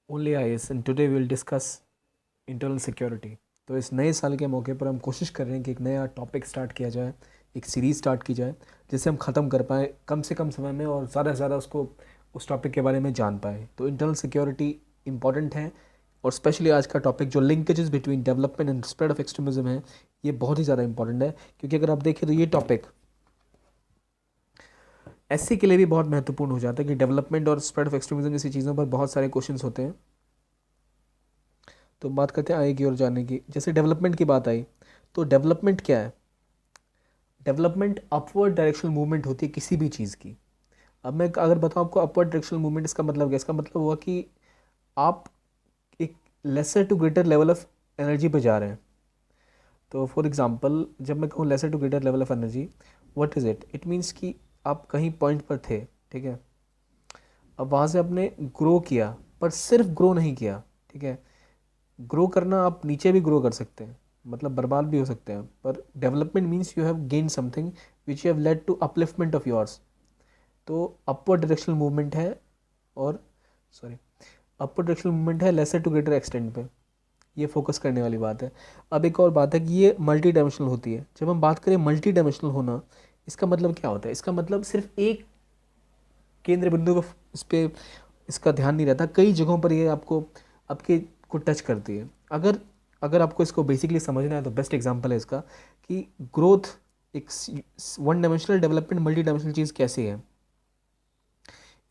Only IAS and today we will discuss internal security. तो इस नए साल के मौके पर हम कोशिश कर रहे हैं कि एक नया टॉपिक स्टार्ट किया जाए, एक सीरीज़ स्टार्ट की जाए जिससे हम ख़त्म कर पाएँ कम से कम समय में और ज़्यादा से ज़्यादा उसको उस टॉपिक के बारे में जान पाए। तो इंटरनल सिक्योरिटी इंपॉर्टेंट है और स्पेशली आज का टॉपिक जो linkages between development and spread of extremism है, ये बहुत ही ज़्यादा इंपॉर्टेंट है क्योंकि अगर आप देखें तो ये टॉपिक एससी के लिए भी बहुत महत्वपूर्ण हो जाता है कि डेवलपमेंट और स्प्रेड ऑफ एक्सट्रीमिज्म जैसी चीज़ों पर बहुत सारे क्वेश्चंस होते हैं। तो बात करते हैं आगे की ओर जाने की। जैसे डेवलपमेंट की बात आई, तो डेवलपमेंट क्या है? डेवलपमेंट अपवर्ड डायरेक्शनल मूवमेंट होती है किसी भी चीज़ की। अब मैं अगर बताऊँ आपको अपवर्ड डायरेक्शनल मूवमेंट इसका मतलब क्या? इसका मतलब हुआ कि आप एक lesser to greater level of energy पे जा रहे हैं। तो फॉर एग्जांपल जब मैं कहूँ lesser to greater level of energy, what is it? It means कि आप कहीं पॉइंट पर थे, ठीक है, अब वहाँ से आपने ग्रो किया पर सिर्फ ग्रो नहीं किया, ठीक है। ग्रो करना आप नीचे भी ग्रो कर सकते हैं, मतलब बर्बाद भी हो सकते हैं, पर development means you have gain something which you have led to upliftment of yours. तो अपवर्ड डायरेक्शनल मूवमेंट है, और सॉरी, अपवर्ड डायरेक्शनल मूवमेंट है लेसर टू ग्रेटर एक्सटेंट पे। ये फोकस करने वाली बात है। अब एक और बात है कि ये मल्टी डायमेंशनल होती है। जब हम बात करें मल्टी डायमेंशनल होना, इसका मतलब क्या होता है? इसका मतलब सिर्फ एक केंद्र बिंदु को इस पे इसका ध्यान नहीं रहता, कई जगहों पर ये आपको आपके को टच करती है। अगर अगर आपको इसको बेसिकली समझना है तो बेस्ट एग्जांपल है इसका कि ग्रोथ एक one dimensional development multi dimensional चीज़ कैसी है।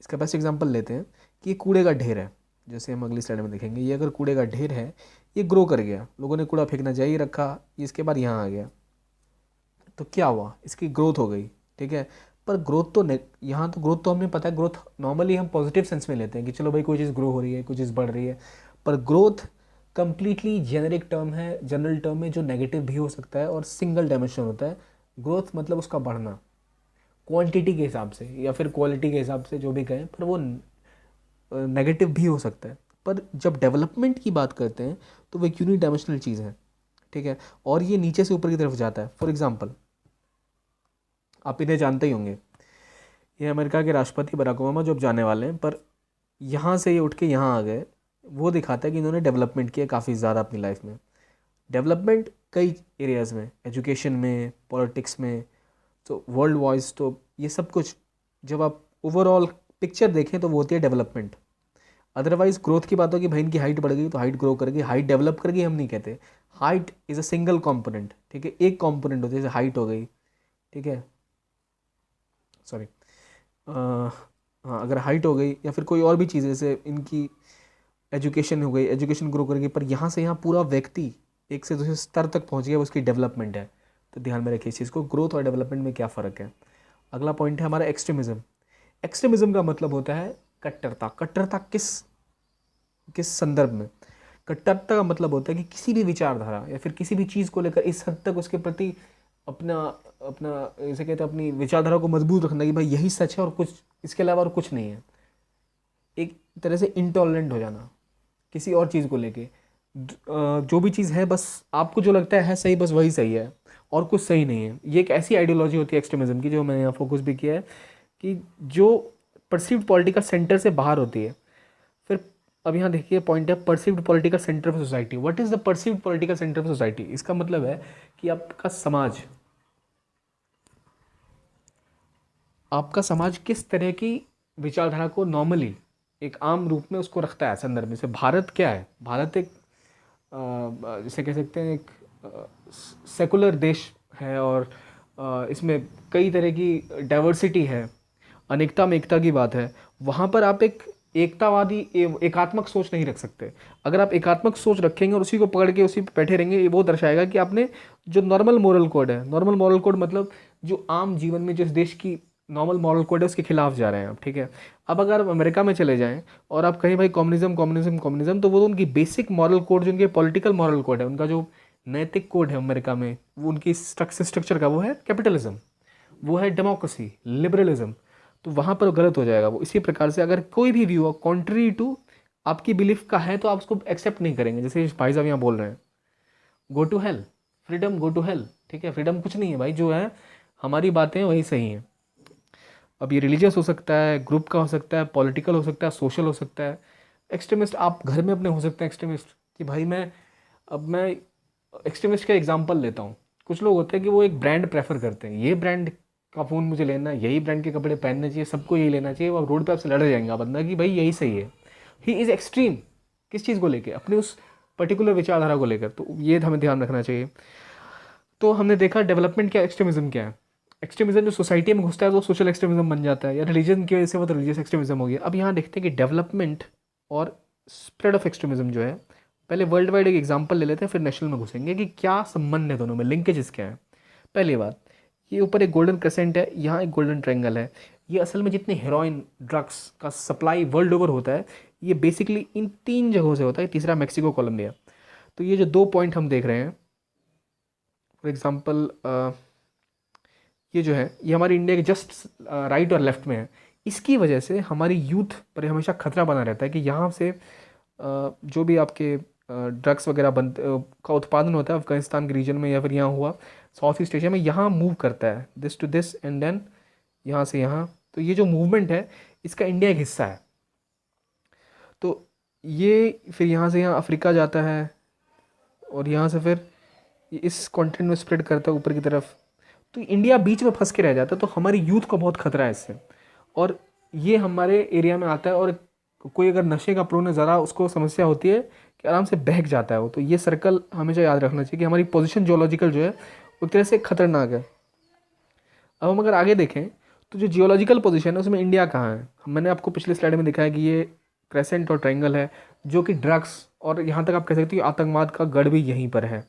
इसका बेस्ट एग्जांपल लेते हैं कि ये कूड़े का ढेर है, जैसे हम अगली स्लाइड में देखेंगे। ये अगर कूड़े का ढेर है, ये ग्रो कर गया, लोगों ने कूड़ा फेंकना जारी रखा, ये इसके बाद यहाँ आ गया, तो क्या हुआ? इसकी ग्रोथ हो गई, ठीक है। पर ग्रोथ तो यहाँ तो ग्रोथ तो हमें पता है, ग्रोथ नॉर्मली हम पॉजिटिव सेंस में लेते हैं कि चलो भाई कोई चीज़ ग्रो हो रही है, कोई चीज़ बढ़ रही है। पर ग्रोथ कंप्लीटली जेनरिक टर्म है, जनरल टर्म है, जो नेगेटिव भी हो सकता है और सिंगल डायमेंशन होता है। ग्रोथ मतलब उसका बढ़ना क्वांटिटी के हिसाब से या फिर क्वालिटी के हिसाब से, जो भी कहें, पर वो नेगेटिव भी हो सकता है। पर जब डेवलपमेंट की बात करते हैं तो वो एक यूनिक डायमेंशनल चीज़ है, ठीक है, और ये नीचे से ऊपर की तरफ जाता है। फॉर एग्जाम्पल आप इन्हें जानते ही होंगे, ये अमेरिका के राष्ट्रपति बराक ओबामा जो अब जाने वाले हैं, पर यहाँ से ये उठ के यहाँ आ गए, वो दिखाता है कि इन्होंने डेवलपमेंट किया काफ़ी ज़्यादा अपनी लाइफ में। डेवलपमेंट कई एरियाज़ में, एजुकेशन में, पॉलिटिक्स में, तो वर्ल्ड वॉइस, तो ये सब कुछ जब आप ओवरऑल पिक्चर देखें तो वो होती है डेवलपमेंट। अदरवाइज ग्रोथ की बात हो कि भाई इनकी हाइट बढ़ गई तो हाइट ग्रो करेगी, हाइट डेवलप करेगी, हम नहीं कहते। Height is a single component, ठीक है, एक कंपोनेंट होती है, जैसे हाइट हो गई, ठीक है, सॉरी, हाँ, अगर हाइट हो गई या फिर कोई और भी चीज़, जैसे इनकी एजुकेशन हो गई, एजुकेशन ग्रो करेगी, पर यहाँ से यहाँ पूरा व्यक्ति एक से दूसरे स्तर तक पहुँच गया, वो उसकी डेवलपमेंट है। तो ध्यान में रखिए इस चीज़ को, ग्रोथ और डेवलपमेंट में क्या फ़र्क है। अगला पॉइंट है हमारा एक्सट्रीमिज्म। एक्सट्रीमिज्म का मतलब होता है कट्टरता। कट्टरता किस किस संदर्भ में? कट्टरता का मतलब होता है कि किसी भी विचारधारा या फिर किसी भी चीज़ को लेकर इस हद तक उसके प्रति अपना अपना जैसे कहते हैं अपनी विचारधारा को मजबूत रखना कि भाई यही सच है और कुछ इसके अलावा और कुछ नहीं है। एक तरह से इंटॉलरेंट हो जाना किसी और चीज़ को लेके। जो भी चीज़ है बस आपको जो लगता है सही, बस वही सही है और कुछ सही नहीं है। ये एक ऐसी आइडियोलॉजी होती है एक्सट्रीमिज्म की, जो मैंने यहाँ फोकस भी किया है, कि जो परसीव्ड पॉलिटिकल सेंटर से बाहर होती है। फिर अब यहाँ देखिए पॉइंट है perceived political centre of society. What is the perceived political centre of society? इसका मतलब है कि आपका समाज किस तरह की विचारधारा को नॉर्मली एक आम रूप में उसको रखता है संदर्भ में। से भारत क्या है? भारत एक जिसे कह सकते हैं एक सेकुलर देश है, और इसमें कई तरह की डाइवर्सिटी है, अनेकता में एकता की बात है। वहाँ पर आप एक एकतावादी एकात्मक सोच नहीं रख सकते। अगर आप एकात्मक सोच रखेंगे और उसी को पकड़ के उसी पे बैठे रहेंगे, ये वो दर्शाएगा कि आपने जो नॉर्मल मॉरल कोड है, नॉर्मल मॉरल कोड मतलब जो आम जीवन में जिस देश की नॉर्मल मॉरल कोड है उसके खिलाफ जा रहे हैं आप, ठीक है। अब अगर आप अमेरिका में चले जाएं और आप कहीं भाई कम्युनिज्म कम्युनिज्म कम्युनिज्म, तो वो तो उनकी बेसिक मॉरल कोड, जो उनके पॉलिटिकल मॉरल कोड है, उनका जो नैतिक कोड है अमेरिका में, वो उनकी स्ट्रक्चर का वो है कैपिटलिज्म, वो है डेमोक्रेसी, लिबरलिज्म। तो वहाँ पर गलत हो जाएगा वो। इसी प्रकार से अगर कोई भी व्यू कॉन्ट्री टू आपकी बिलीफ का है तो आप उसको एक्सेप्ट नहीं करेंगे। जैसे भाई साहब यहाँ बोल रहे हैं go to hell, freedom go to hell, ठीक है, फ्रीडम कुछ नहीं है भाई, जो है हमारी बातें वही सही हैं। अब ये रिलीजियस हो सकता है, ग्रुप का हो सकता है, पॉलिटिकल हो सकता है, सोशल हो सकता है, एक्सट्रीमिस्ट आप घर में अपने हो सकते हैं एक्सट्रीमिस्ट, कि भाई मैं एक्सट्रीमिस्ट का एग्जांपल लेता हूँ। कुछ लोग होते हैं कि वो एक ब्रांड प्रेफर करते हैं, ये ब्रांड का फ़ोन मुझे लेना है, यही ब्रांड के कपड़े पहनने चाहिए, सबको यही लेना चाहिए। वो आप रोड पे आपसे लड़ जाएंगे बंदा कि भाई यही सही है। ही इज़ एक्सट्रीम किस चीज़ को लेकर, अपनी उस पर्टिकुलर विचारधारा को लेकर। तो ये हमें ध्यान रखना चाहिए। तो हमने देखा डेवलपमेंट क्या, एक्सट्रीमिज्म क्या है। एक्सट्रीमिज्म जो सोसाइटी में घुसता है वो सोशल एक्सट्रीमिज्म बन जाता है, या रिलीजन की वजह से वो तो रिलीजियस एक्सट्रीमिज्म हो गया। अब यहाँ देखते हैं कि डेवलपमेंट और स्प्रेड ऑफ एक्सट्रीमिज्म जो है, पहले वर्ल्ड वाइड एक एग्जांपल ले लेते हैं, फिर नेशनल में घुसेंगे कि क्या संबंध है दोनों में, लिंकेजेस क्या है। पहली बात, ये ऊपर एक गोल्डन क्रेसेंट है, यहाँ एक गोल्डन ट्रायंगल है। ये असल में जितने हेरोइन ड्रग्स का सप्लाई वर्ल्ड ओवर होता है, ये बेसिकली इन 3 जगहों से होता है, तीसरा मैक्सिको, कोलंबिया। तो ये जो 2 पॉइंट हम देख रहे हैं, फॉर एग्जांपल ये जो है, ये हमारे इंडिया के जस्ट राइट और लेफ्ट में है। इसकी वजह से हमारी यूथ पर हमेशा खतरा बना रहता है कि यहाँ से जो भी आपके ड्रग्स वगैरह का उत्पादन होता है अफगानिस्तान के रीजन में, या फिर यहाँ हुआ साउथ ईस्ट एशिया में, यहाँ मूव करता है this to this and then यहाँ से यहाँ। तो ये जो मूवमेंट है इसका इंडिया एक हिस्सा है। तो ये फिर यहाँ से यहाँ अफ्रीका जाता है, और यहाँ से फिर इस कॉन्टिनेंट में स्प्रेड करता है ऊपर की तरफ। तो इंडिया बीच में फंस के रह जाता है। तो हमारी यूथ को बहुत खतरा है इससे, और ये हमारे एरिया में आता है। और कोई अगर नशे का प्रोन है, ज़रा उसको समस्या होती है कि आराम से बहक जाता है वो। तो ये सर्कल हमेशा याद रखना चाहिए कि हमारी पोजीशन जियोलॉजिकल जो है वो एक तरह से खतरनाक है। अब हम अगर आगे देखें तो जो जियोलॉजिकल पोजीशन है उसमें इंडिया कहाँ है। मैंने आपको पिछले स्लाइड में दिखाया कि ये क्रेसेंट और ट्रायंगल है, जो कि ड्रग्स और यहाँ तक आप कह सकते हो आतंकवाद का गढ़ भी यहीं पर है,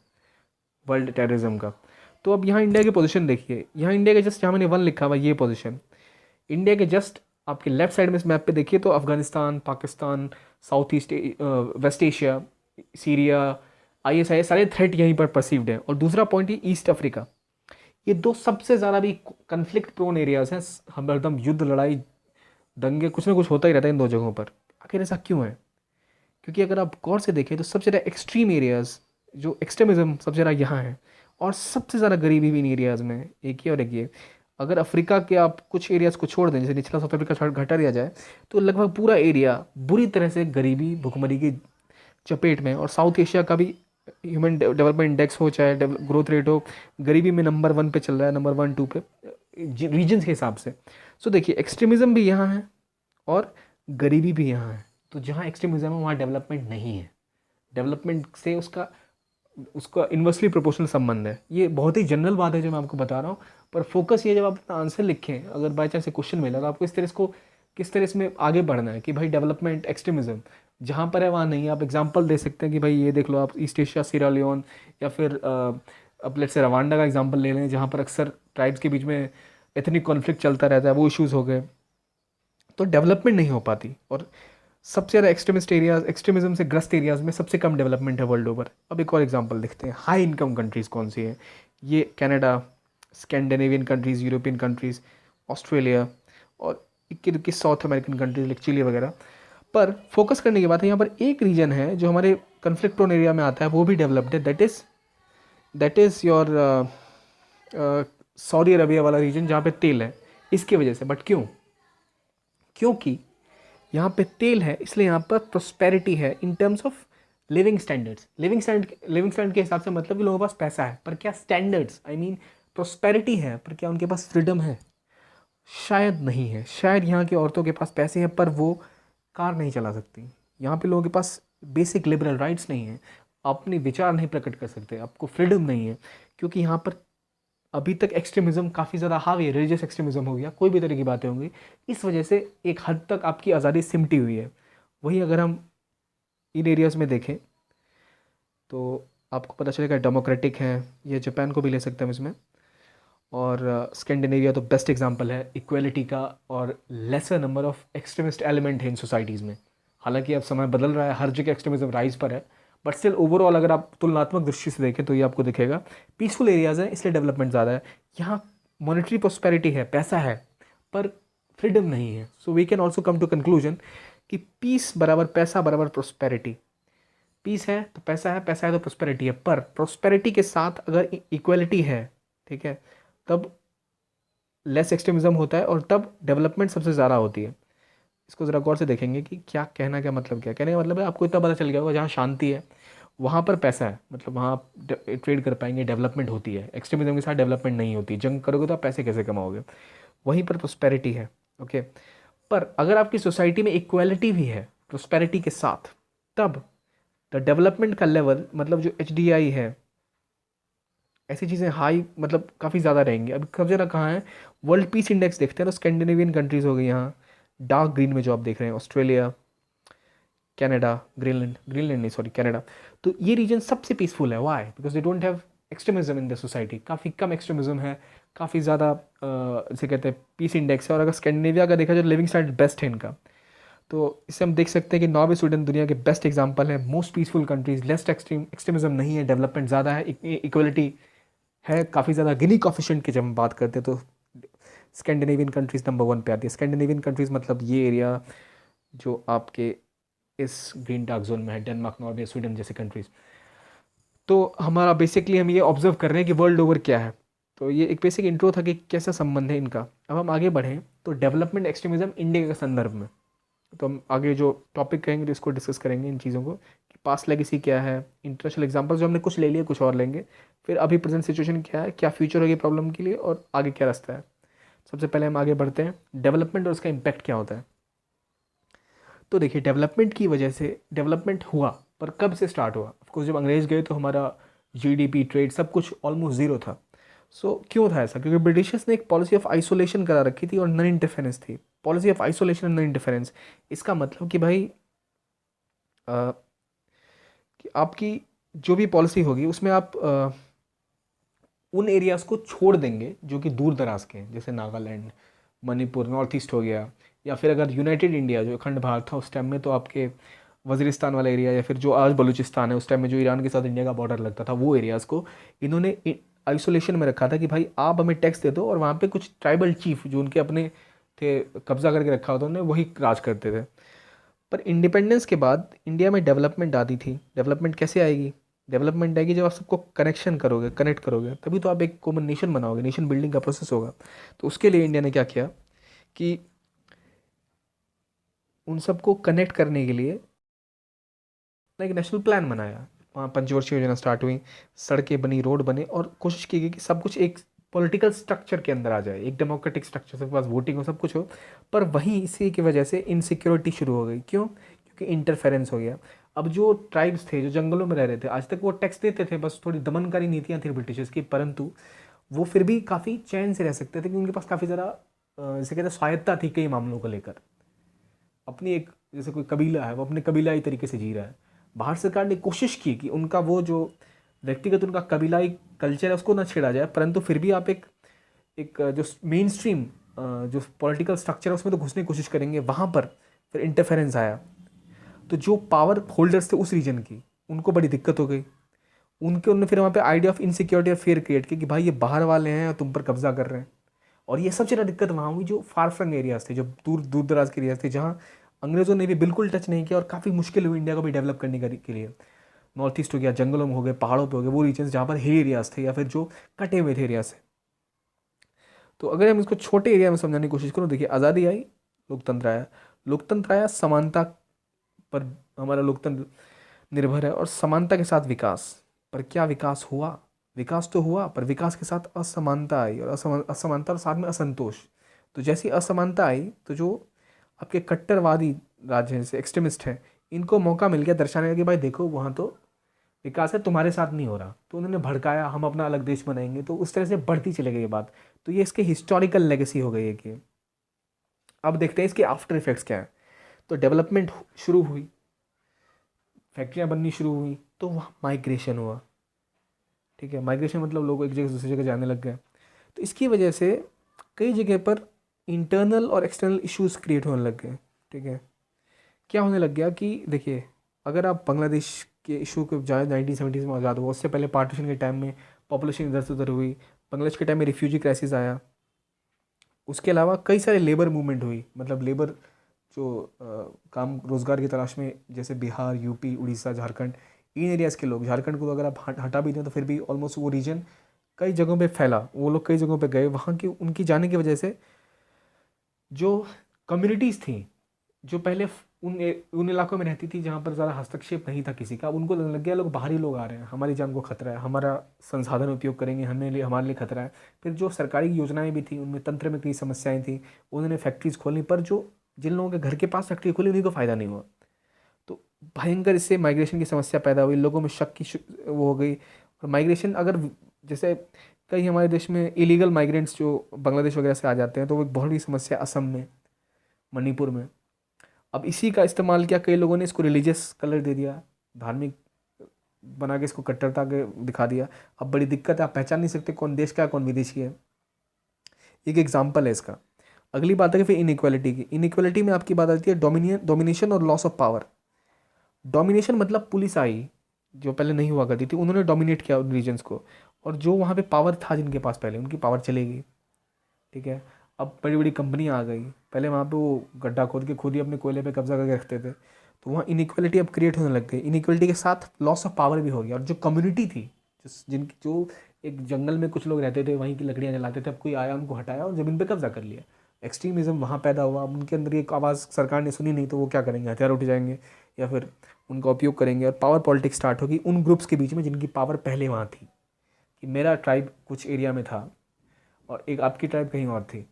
वर्ल्ड टेररिज्म का। तो अब यहाँ इंडिया की पोजीशन देखिए, यहाँ इंडिया के जस्ट, यहाँ मैंने 1 लिखा हुआ, ये पोजीशन इंडिया के जस्ट आपके लेफ्ट साइड में इस मैप पे देखिए तो Afghanistan, Pakistan, south east, west Asia, Syria, ISI सारे थ्रेट यहीं पर परसीव्ड है। और दूसरा पॉइंट ये ईस्ट अफ्रीका। ये 2 सबसे ज़्यादा भी कन्फ्लिक्ट प्रोन एरियाज हैं। हम एकदम युद्ध, लड़ाई, दंगे, कुछ ना कुछ होता ही रहता है इन 2 जगहों पर। आखिर ऐसा क्यों है? क्योंकि अगर आप गौर से देखें तो सबसे ज़्यादा एक्सट्रीम एरियाज़, जो एक्सट्रीमिज्म सबसे ज़्यादा यहाँ है, और सबसे ज़्यादा गरीबी भी इन एरियाज़ में है। एक ही और एक ये, अगर अफ्रीका के आप कुछ एरियाज़ को छोड़ दें, जैसे निचला साउथ अफ्रीका घटा दिया जाए, तो लगभग पूरा एरिया बुरी तरह से गरीबी, भुखमरी की चपेट में। और साउथ एशिया का भी ह्यूमन डेवलपमेंट इंडेक्स हो, चाहे ग्रोथ रेट हो, गरीबी में नंबर 1 पे चल रहा है, नंबर 1 2 पे रीजन्स के हिसाब से। सो देखिए, एक्सट्रीमिज्म भी यहाँ है और गरीबी भी यहाँ है। तो जहाँ एक्सट्रीमिज्म है वहाँ डेवलपमेंट नहीं है। डेवलपमेंट से उसका इन्वर्सली प्रोपोर्शनल संबंध है। ये बहुत ही जनरल बात है जो मैं आपको बता रहा हूँ, पर फोकस ये, जब आप अपना आंसर लिखें, अगर बाई चांस क्वेश्चन मिला, तो आपको किस तरह इसमें आगे बढ़ना है कि भाई डेवलपमेंट, एक्सट्रीमिज्म जहाँ पर है वहाँ नहीं है। आप एग्जांपल दे सकते हैं कि भाई ये देख लो, आप ईस्ट एशिया, सीरा लियोन, या फिर अब लेट्स से रवांडा का एग्जांपल ले लें, जहाँ पर अक्सर ट्राइब्स के बीच में एथनिक कॉन्फ्लिक्ट चलता रहता है, वो इश्यूज़ हो गए। तो डेवलपमेंट नहीं हो पाती। और सबसे ज़्यादा एक्सट्रीमिस्ट एरियाज, एक्सट्रीमिज्म से ग्रस्त एरियाज में सबसे कम डेवलपमेंट है वर्ल्ड ओवर। अब एक और एग्जांपल देखते हैं, हाई इनकम कंट्रीज़ कौन सी है। ये Canada, Scandinavian countries, European countries, Australia, और 21 South American countries like Chile वगैरह। पर फोकस करने की बात है, यहाँ पर एक रीजन है जो हमारे कन्फ्लिक्ट प्रोन एरिया में आता है, वो भी डेवलप्ड है, that is your Saudi Arabia वाला रीजन, जहाँ पे तेल है, इसकी वजह से। बट क्योंकि यहाँ पे तेल है, इसलिए यहाँ पर प्रोस्पेरिटी है in terms of living standards. Living standard के हिसाब से मतलब कि लोगों के पास पैसा है, पर क्या स्टैंडर्ड्स, आई मीन प्रोस्पेरिटी है, पर क्या उनके पास फ्रीडम है? शायद नहीं है। शायद यहाँ की औरतों के पास पैसे हैं पर वो कार नहीं चला सकती। यहाँ पे लोगों के पास बेसिक लिबरल राइट्स नहीं है, अपने विचार नहीं प्रकट कर सकते, आपको फ्रीडम नहीं है। क्योंकि यहाँ पर अभी तक एक्सट्रीमिज्म काफ़ी ज़्यादा हावी है, रिलीजियस एक्सट्रीमिज्म हो गया, कोई भी तरह की बातें होंगी, इस वजह से एक हद तक आपकी आज़ादी सिमटी हुई है। वहीं अगर हम इन एरियाज़ में देखें तो आपको पता चलेगा डेमोक्रेटिक हैं। ये जापान को भी ले सकते हैं इसमें। और स्कैंडिनेविया तो बेस्ट एग्जांपल है इक्वलिटी का, और laser number of extremist element है इन सोसाइटीज़ में। हालांकि अब समय बदल रहा है, हर जगह एक्सट्रीमिज्म राइज पर है, बट स्टिल ओवरऑल अगर आप तुलनात्मक दृष्टि से देखें तो ये आपको दिखेगा पीसफुल एरियाज़ हैं, इसलिए डेवलपमेंट ज़्यादा है। यहाँ मॉनेटरी प्रोस्पेरिटी है, पैसा है, पर फ्रीडम नहीं है। So we can also come to conclusion कि पीस बराबर पैसा बराबर प्रोस्पेरिटी। पीस है तो पैसा है, पैसा है तो प्रोस्पेरिटी है, पर प्रोस्पेरिटी के साथ अगर इक्वलिटी है, ठीक है, तब लेस एक्सट्रीमिज्म होता है और तब डेवलपमेंट सबसे ज़्यादा होती है। इसको ज़रा गौर से देखेंगे कि क्या कहना, क्या मतलब, क्या कहने का मतलब है, आपको इतना पता चल गया होगा जहाँ शांति है वहाँ पर पैसा है, मतलब वहाँ आप ट्रेड कर पाएंगे, डेवलपमेंट होती है। एक्सट्रीमिज्म के साथ डेवलपमेंट नहीं होती, जंग करोगे तो आप पैसे कैसे कमाओगे, वहीं पर प्रोस्पेरिटी है। ओके, पर अगर आपकी सोसाइटी में इक्वालिटी भी है प्रोस्पेरिटी के साथ, तब द डेवलपमेंट का लेवल, मतलब जो HDI है, ऐसी चीज़ें हाई, मतलब काफ़ी ज़्यादा रहेंगी। अभी सब जगह कहाँ है, वर्ल्ड पीस इंडेक्स देखते हैं तो स्कैंडिनेवियन कंट्रीज़ हो गई यहाँ, डार्क ग्रीन में जो आप देख रहे हैं, ऑस्ट्रेलिया, कनाडा, ग्रीनलैंड, ग्रीनलैंड नहीं सॉरी कनाडा। तो ये रीजन सबसे पीसफुल है। Why? Because they don't have extremism in the society, काफ़ी कम एक्सट्रीमिज्म है, काफ़ी ज़्यादा इसे कहते हैं पीस इंडेक्स है। और अगर स्कैंडिनेविया का देखा जाए, लिविंग स्टैंडर्ड बेस्ट है इनका। तो इससे हम देख सकते हैं कि नॉर्वे, स्वीडन दुनिया के बेस्ट एग्जाम्पल है, मोस्ट पीसफुल कंट्रीज, लेस्ट एक्सट्रीमिज्म नहीं है, डेवलपमेंट ज़्यादा है, इक्वलिटी है काफ़ी ज़्यादा। गिनी कॉफिशेंट की जब हम बात करते हैं तो स्कैंडिनेवियन कंट्रीज़ नंबर 1 पे आती है। स्कैंडिनेवियन कंट्रीज़ मतलब ये एरिया जो आपके इस ग्रीन डार्क जोन में है, डेनमार्क, नॉर्वे, स्वीडन जैसे कंट्रीज़। तो हमारा बेसिकली हम ये ऑब्जर्व कर रहे हैं कि वर्ल्ड ओवर क्या है। तो ये एक बेसिक इंट्रो था कि कैसा संबंध है इनका। अब हम आगे बढ़ें तो डेवलपमेंट एक्सट्रीमिज्म इंडिया के संदर्भ में, तो हम आगे जो टॉपिक कहेंगे तो इसको डिस्कस करेंगे इन चीज़ों को कि पास्ट लेगेसी क्या है, इंटरनेशनल एग्जांपल्स जो हमने कुछ ले लिए, कुछ और लेंगे, फिर अभी प्रेजेंट सिचुएशन क्या है, क्या फ्यूचर होगी प्रॉब्लम के लिए, और आगे क्या रास्ता है। सबसे पहले हम आगे बढ़ते हैं, डेवलपमेंट और उसका इम्पैक्ट क्या होता है। तो देखिए, डेवलपमेंट की वजह से डेवलपमेंट हुआ, पर कब से स्टार्ट हुआ? ऑफकोर्स जब अंग्रेज गए तो हमारा GDP, ट्रेड, सब कुछ ऑलमोस्ट ज़ीरो था। सो क्यों था ऐसा? क्योंकि ब्रिटिशर्स ने एक पॉलिसी ऑफ आइसोलेशन करा रखी थी और नॉन इंटरफेरेंस थी। Policy of isolation and non interference, इसका मतलब कि भाई अ, कि आपकी जो भी पॉलिसी होगी उसमें आप उन एरियाज़ को छोड़ देंगे जो कि दूर दराज के हैं, जैसे नागालैंड, मणिपुर, नॉर्थ ईस्ट हो गया, या फिर अगर यूनाइटेड इंडिया जो अखंड भारत था उस टाइम में, तो आपके वज़ीरिस्तान वाला एरिया, या फिर जो आज बलूचिस्तान है, उस टाइम में जो ईरान के साथ इंडिया का बॉर्डर लगता था, वो एरियाज़ को इन्होंने आइसोलेशन में रखा था कि भाई आप हमें टैक्स दे दो, और वहाँ पे कुछ ट्राइबल चीफ जो उनके अपने थे, कब्जा करके रखा होता, उन्होंने वही राज करते थे। पर इंडिपेंडेंस के बाद इंडिया में डेवलपमेंट आती थी। डेवलपमेंट कैसे आएगी? डेवलपमेंट आएगी जब आप सबको कनेक्शन करोगे, कनेक्ट करोगे, तभी तो आप एक कॉमन नेशन बनाओगे, नेशन बिल्डिंग का प्रोसेस होगा। तो उसके लिए इंडिया ने क्या किया कि उन सबको कनेक्ट करने के लिए एक नेशनल प्लान बनाया। वहाँ पंचवर्षीय योजना स्टार्ट हुई, सड़कें बनी, रोड बने, और कोशिश की गई कि सब कुछ एक पॉलिटिकल स्ट्रक्चर के अंदर आ जाए, एक डेमोक्रेटिक स्ट्रक्चर, सबके पास वोटिंग हो, सब कुछ हो। पर वहीं इसी की वजह से इनसिक्योरिटी शुरू हो गई। क्यों? क्योंकि इंटरफेरेंस हो गया। अब जो ट्राइब्स थे जो जंगलों में रह रहे थे, आज तक वो टैक्स देते थे, बस थोड़ी दमनकारी नीतियाँ थी ब्रिटिशर्स की, परंतु वो फिर भी काफ़ी चैन से रह सकते थे, क्योंकि उनके पास काफ़ी ज़्यादा जैसे कहते हैं स्वायत्ता थी कई मामलों को लेकर। अपनी एक, जैसे कोई कबीला है वो अपने कबीलाई तरीके से जी रहा है, भारत सरकार ने कोशिश की कि उनका वो जो व्यक्तिगत उनका कबीलाई कल्चर है उसको ना छेड़ा जाए, परंतु फिर भी आप एक एक जो मेन स्ट्रीम जो पॉलिटिकल स्ट्रक्चर है उसमें तो घुसने की कोशिश करेंगे। वहाँ पर फिर इंटरफेरेंस आया, तो जो पावर होल्डर्स थे उस रीजन की, उनको बड़ी दिक्कत हो गई। उन्होंने फिर वहाँ पे आइडिया ऑफ इनसिक्योरिटी और फेयर क्रिएट की कि भाई ये बाहर वाले हैं और तुम पर कब्जा कर रहे हैं। और ये सबसे ज़्यादा दिक्कत वहाँ हुई जो फार फ्लंग एरियाज थे, जो दूर दूर दराज के एरियाज थे, जहाँ अंग्रेज़ों ने भी बिल्कुल टच नहीं किया, और काफ़ी मुश्किल हुई इंडिया को भी डेवलप करने के लिए। नॉर्थ ईस्ट हो गया, जंगलों में हो गए, पहाड़ों पे हो गए, वो रीजन्स जहाँ पर हिल एरियाज थे या फिर जो कटे हुए थे एरियाज से। तो अगर हम इसको छोटे एरिया में समझाने की कोशिश करो, देखिए आज़ादी आई, लोकतंत्र आया। लोकतंत्र आया, समानता पर हमारा लोकतंत्र निर्भर है, और समानता के साथ विकास। पर क्या विकास हुआ? विकास तो हुआ, पर विकास के साथ असमानता आई, और असमानता और साथ में असंतोष। तो जैसी असमानता आई तो जो आपके कट्टरवादी राज्य हैं, जैसे एक्सट्रीमिस्ट हैं, इनको मौका मिल गया दर्शाने का कि भाई देखो वहाँ तो विकास है, तुम्हारे साथ नहीं हो रहा। तो उन्होंने भड़काया, हम अपना अलग देश बनाएंगे, तो उस तरह से बढ़ती चली गई ये बात। तो ये इसके हिस्टोरिकल लेगेसी हो गई है कि अब देखते हैं इसके आफ्टर इफेक्ट्स क्या है। तो डेवलपमेंट शुरू हुई, फैक्ट्रियाँ बननी शुरू हुई, तो वहाँ माइग्रेशन हुआ। ठीक है, माइग्रेशन मतलब लोग एक जगह से दूसरी जगह जाने लग गए। तो इसकी वजह से कई जगह पर इंटरनल और एक्सटर्नल इश्यूज क्रिएट होने लग गए। ठीक है, क्या होने लग गया कि देखिए, अगर आप बांग्लादेश के इशू को जाए, 1970s में आज़ाद हुआ, उससे पहले पार्टीशन के टाइम में पॉपुलेशन इधर से उधर हुई, बांग्लादेश के टाइम में रिफ्यूजी क्राइसिस आया, उसके अलावा कई सारे लेबर मूवमेंट हुई, मतलब लेबर जो काम रोज़गार की तलाश में, जैसे बिहार, यूपी, उड़ीसा, झारखंड, इन एरियाज़ के लोग, झारखंड को अगर आप हटा भी दें तो फिर भी ऑलमोस्ट वो रीजन कई जगहों पे फैला, वो लोग कई जगहों पे गए, वहाँ की उनकी जाने की वजह से जो कम्युनिटीज़ थी जो पहले उन इलाकों में रहती थी जहाँ पर ज़्यादा हस्तक्षेप नहीं था किसी का, अब उनको लगने लग गया लोग बाहरी लोग आ रहे हैं, हमारी जान को खतरा है, हमारा संसाधन उपयोग करेंगे, हमारे लिए खतरा है। फिर जो सरकारी योजनाएं भी थी उनमें तंत्र में कई समस्याएं थी, उन्होंने फैक्ट्रीज खोली, पर जो जिन लोगों के घर के पास फैक्ट्री खोली उन्हीं को फ़ायदा नहीं हुआ। तो भयंकर इससे माइग्रेशन की समस्या पैदा हुई, लोगों में शक की वो हो गई। और माइग्रेशन अगर जैसे कई हमारे देश में इलीगल माइग्रेंट्स जो बांग्लादेश वगैरह से आ जाते हैं, तो वो एक बहुत बड़ी समस्या असम में, मणिपुर में। अब इसी का इस्तेमाल किया कई लोगों ने, इसको रिलीजियस कलर दे दिया, धार्मिक बना के इसको कट्टरता के दिखा दिया। अब बड़ी दिक्कत है, आप पहचान नहीं सकते कौन देश का है कौन विदेशी है। एक एग्जाम्पल है इसका। अगली बात है कि फिर इनइक्वालिटी की। इनइक्वालिटी में आपकी बात आती है डोमिनेशन और लॉस ऑफ पावर। डोमिनेशन मतलब पुलिस आई जो पहले नहीं हुआ करती थी, उन्होंने डोमिनेट किया उन रीजन्स को, और जो वहाँ पे पावर था जिनके पास पहले, उनकी पावर चलेगी। ठीक है। अब बड़ी बड़ी कंपनियाँ आ गई, पहले वहाँ पे वो गड्ढा खोद के खुद ही अपने कोयले पे कब्जा करके रखते थे, तो वहाँ इनइक्वालिटी अब क्रिएट होने लग गई। इनइक्वालिटी के साथ लॉस ऑफ पावर भी हो गया, और जो कम्युनिटी थी जिनकी जो एक जंगल में कुछ लोग रहते थे, वहीं की लकड़ियाँ जलाते थे, अब कोई आया उनको हटाया और ज़मीन पे कब्जा कर लिया। एक्सट्रीमिज़म वहाँ पैदा हुआ। अब उनके अंदर एक आवाज़ सरकार ने सुनी नहीं, तो वो क्या करेंगे, हथियार उठ जाएंगे या फिर उनका उपयोग करेंगे, और पावर पॉलिटिक्स स्टार्ट होगी उन ग्रुप्स के बीच में जिनकी पावर पहले वहाँ थी, कि मेरा ट्राइब कुछ एरिया में था और एक आपकी ट्राइब कहीं और थी।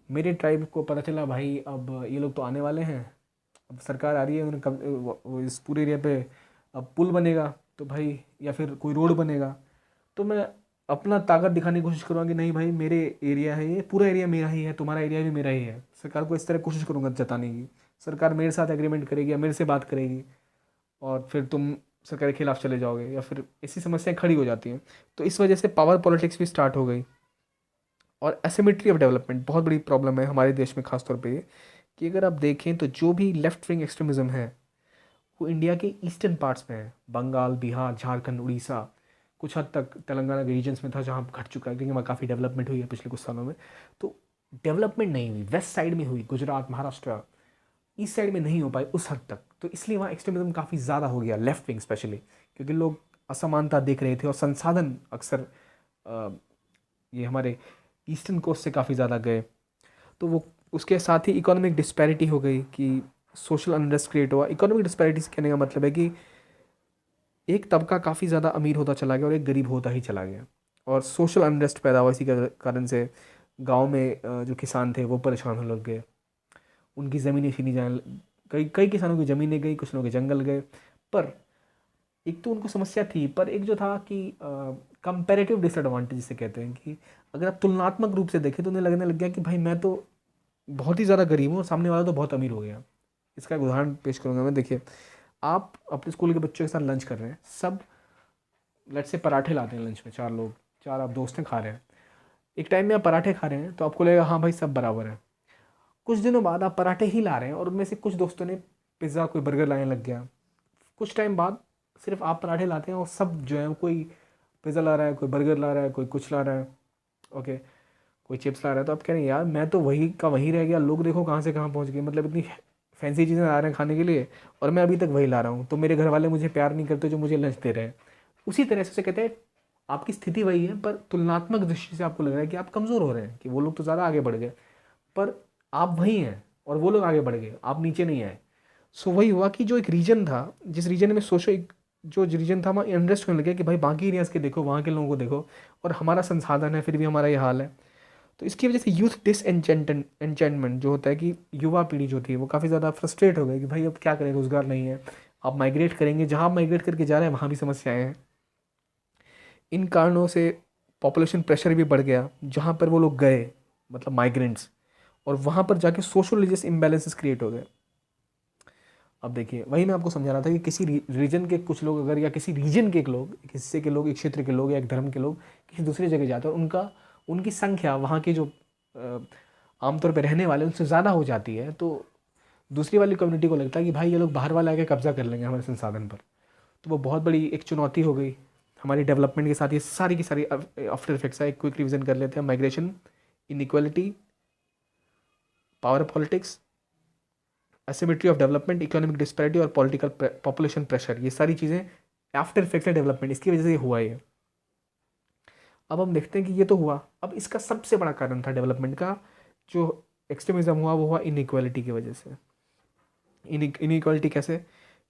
मेरे ट्राइब को पता चला भाई अब ये लोग तो आने वाले हैं, अब सरकार आ रही है, उन्हें इस पूरे एरिया पे अब पुल बनेगा तो भाई, या फिर कोई रोड बनेगा, तो मैं अपना ताकत दिखाने की कोशिश करूँगा कि नहीं भाई मेरे एरिया है, ये पूरा एरिया मेरा ही है, तुम्हारा एरिया भी मेरा ही है। सरकार को इस तरह कोशिश करूँगा जताने की, सरकार मेरे साथ एग्रीमेंट करेगी या मेरे से बात करेगी, और फिर तुम सरकार के खिलाफ चले जाओगे, या फिर ऐसी समस्याएं खड़ी हो जाती हैं। तो इस वजह से पावर पॉलिटिक्स भी स्टार्ट हो गई। और एसिमेट्री ऑफ डेवलपमेंट बहुत बड़ी प्रॉब्लम है हमारे देश में, खासतौर पे ये कि अगर आप देखें तो जो भी लेफ्ट विंग एक्सट्रीमिज्म है वो इंडिया के ईस्टर्न पार्ट्स में है, बंगाल, बिहार, झारखंड, उड़ीसा, कुछ हद तक तेलंगाना के रीजन्स में था जहाँ घट चुका है, क्योंकि वहाँ काफ़ी डेवलपमेंट हुई है पिछले कुछ सालों में। तो डेवलपमेंट नहीं हुई, वेस्ट साइड में हुई, गुजरात, महाराष्ट्र, ईस्ट साइड में नहीं हो पाई उस हद तक। तो इसलिए वहाँ एक्सट्रीमिज्म काफ़ी ज़्यादा हो गया, लेफ्ट विंग स्पेशली, क्योंकि लोग असमानता देख रहे थे और संसाधन अक्सर ये हमारे ईस्टर्न कोस्ट से काफ़ी ज़्यादा गए। तो वो उसके साथ ही इकोनॉमिक डिस्पैरिटी हो गई कि सोशल अनरेस्ट क्रिएट हुआ। इकोनॉमिक डिस्पैरिटी कहने का मतलब है कि एक तबका काफ़ी ज़्यादा अमीर होता चला गया और एक गरीब होता ही चला गया, और सोशल अनरेस्ट पैदा हुआ। इसी के कारण से गांव में जो किसान थे वो परेशान होने लग गए, उनकी ज़मीनें छीनी जाने कई कई किसानों की ज़मीनें गई, कुछ लोगों के जंगल गए। पर एक तो उनको समस्या थी, पर एक जो था कि कंपैरेटिव डिसएडवांटेज जिसे कहते हैं, कि अगर आप तुलनात्मक रूप से देखें तो उन्हें लगने लग गया कि भाई मैं तो बहुत ही ज़्यादा गरीब हूँ और सामने वाला तो बहुत अमीर हो गया। इसका एक उदाहरण पेश करूँगा मैं। देखिए, आप अपने स्कूल के बच्चों के साथ लंच कर रहे हैं, सब लेट्स से पराठे लाते हैं लंच में, चार लोग, चार आप दोस्त हैं, खा रहे हैं। एक टाइम में आप पराठे खा रहे हैं तो आपको लगेगा हाँ भाई सब बराबर है। कुछ दिनों बाद आप पराठे ही ला रहे हैं और उनमें से कुछ दोस्तों ने पिज़्ज़ा, कोई बर्गर लाने लग गया। कुछ टाइम बाद सिर्फ आप पराठे लाते हैं और सब जो है, कोई पिज़्ज़ा ला रहा है, कोई बर्गर ला रहा है, कोई कुछ ला रहा है, ओके, कोई चिप्स ला रहा है। तो आप कह रहे हैं यार मैं तो वही का वहीं रह गया, लोग देखो कहाँ से कहाँ पहुँच गए, मतलब इतनी फैंसी चीज़ें ला रहे हैं खाने के लिए और मैं अभी तक वही ला रहा हूँ। तो मेरे घर वाले मुझे प्यार नहीं करते जो मुझे लंच दे रहे हैं। उसी तरह से उसे कहते हैं आपकी स्थिति वही है, पर तुलनात्मक दृष्टि से आपको लग रहा है कि आप कमज़ोर हो रहे हैं, कि वो लोग तो ज़्यादा आगे बढ़ गए, पर आप वही हैं और वो लोग आगे बढ़ गए, आप नीचे नहीं आए। सो वही हुआ कि जो एक रीजन था, जिस रीजन में सोशो जो रीजन था वहाँ इंटरेस्ट होने लगे कि भाई बाकी एरियाज़ के देखो, वहाँ के लोगों को देखो, और हमारा संसाधन है फिर भी हमारा ये हाल है। तो इसकी वजह से यूथ एंचेंटमेंट जो होता है, कि युवा पीढ़ी जो थी वो काफ़ी ज़्यादा फ्रस्ट्रेट हो गई कि भाई अब क्या करें, रोज़गार नहीं है, आप माइग्रेट करेंगे, जहाँ आप माइग्रेट करके जा रहे हैं वहाँ भी समस्याएं हैं। इन कारणों से पॉपुलेशन प्रेशर भी बढ़ गया जहाँ पर वो लोग गए, मतलब माइग्रेंट्स, और वहाँ पर जाके सोशल रिलीजियस इम्बैलेंसेस क्रिएट हो गए। अब देखिए, वही मैं आपको समझा रहा था कि किसी रीजन के कुछ लोग अगर, या किसी रीजन के एक लोग, एक हिस्से के लोग, एक क्षेत्र के लोग या एक धर्म के लोग किसी दूसरी जगह जाते हैं, उनका उनकी संख्या वहाँ के जो आमतौर पर रहने वाले उनसे ज़्यादा हो जाती है, तो दूसरी वाली कम्युनिटी को लगता है कि भाई ये लोग बाहर वाले आके कब्जा कर लेंगे हमारे संसाधन पर। तो वो बहुत बड़ी एक चुनौती हो गई हमारी डेवलपमेंट के साथ। ये सारी की सारी आफ्टर इफेक्ट्स है। एक क्विक रिविजन कर लेते हैं। Migration, inequality, power politics, asymmetry of development, economic disparity और पॉलिटिकल पॉपुलेशन प्रेशर, ये सारी चीज़ें आफ्टर इफेक्ट है डेवलपमेंट, इसकी वजह से ये हुआ है। अब हम देखते हैं कि ये तो हुआ, अब इसका सबसे बड़ा कारण था डेवलपमेंट का जो एक्सट्रीमिज्म हुआ, वो हुआ इनइक्वालिटी की वजह से। इनइक्वालिटी कैसे,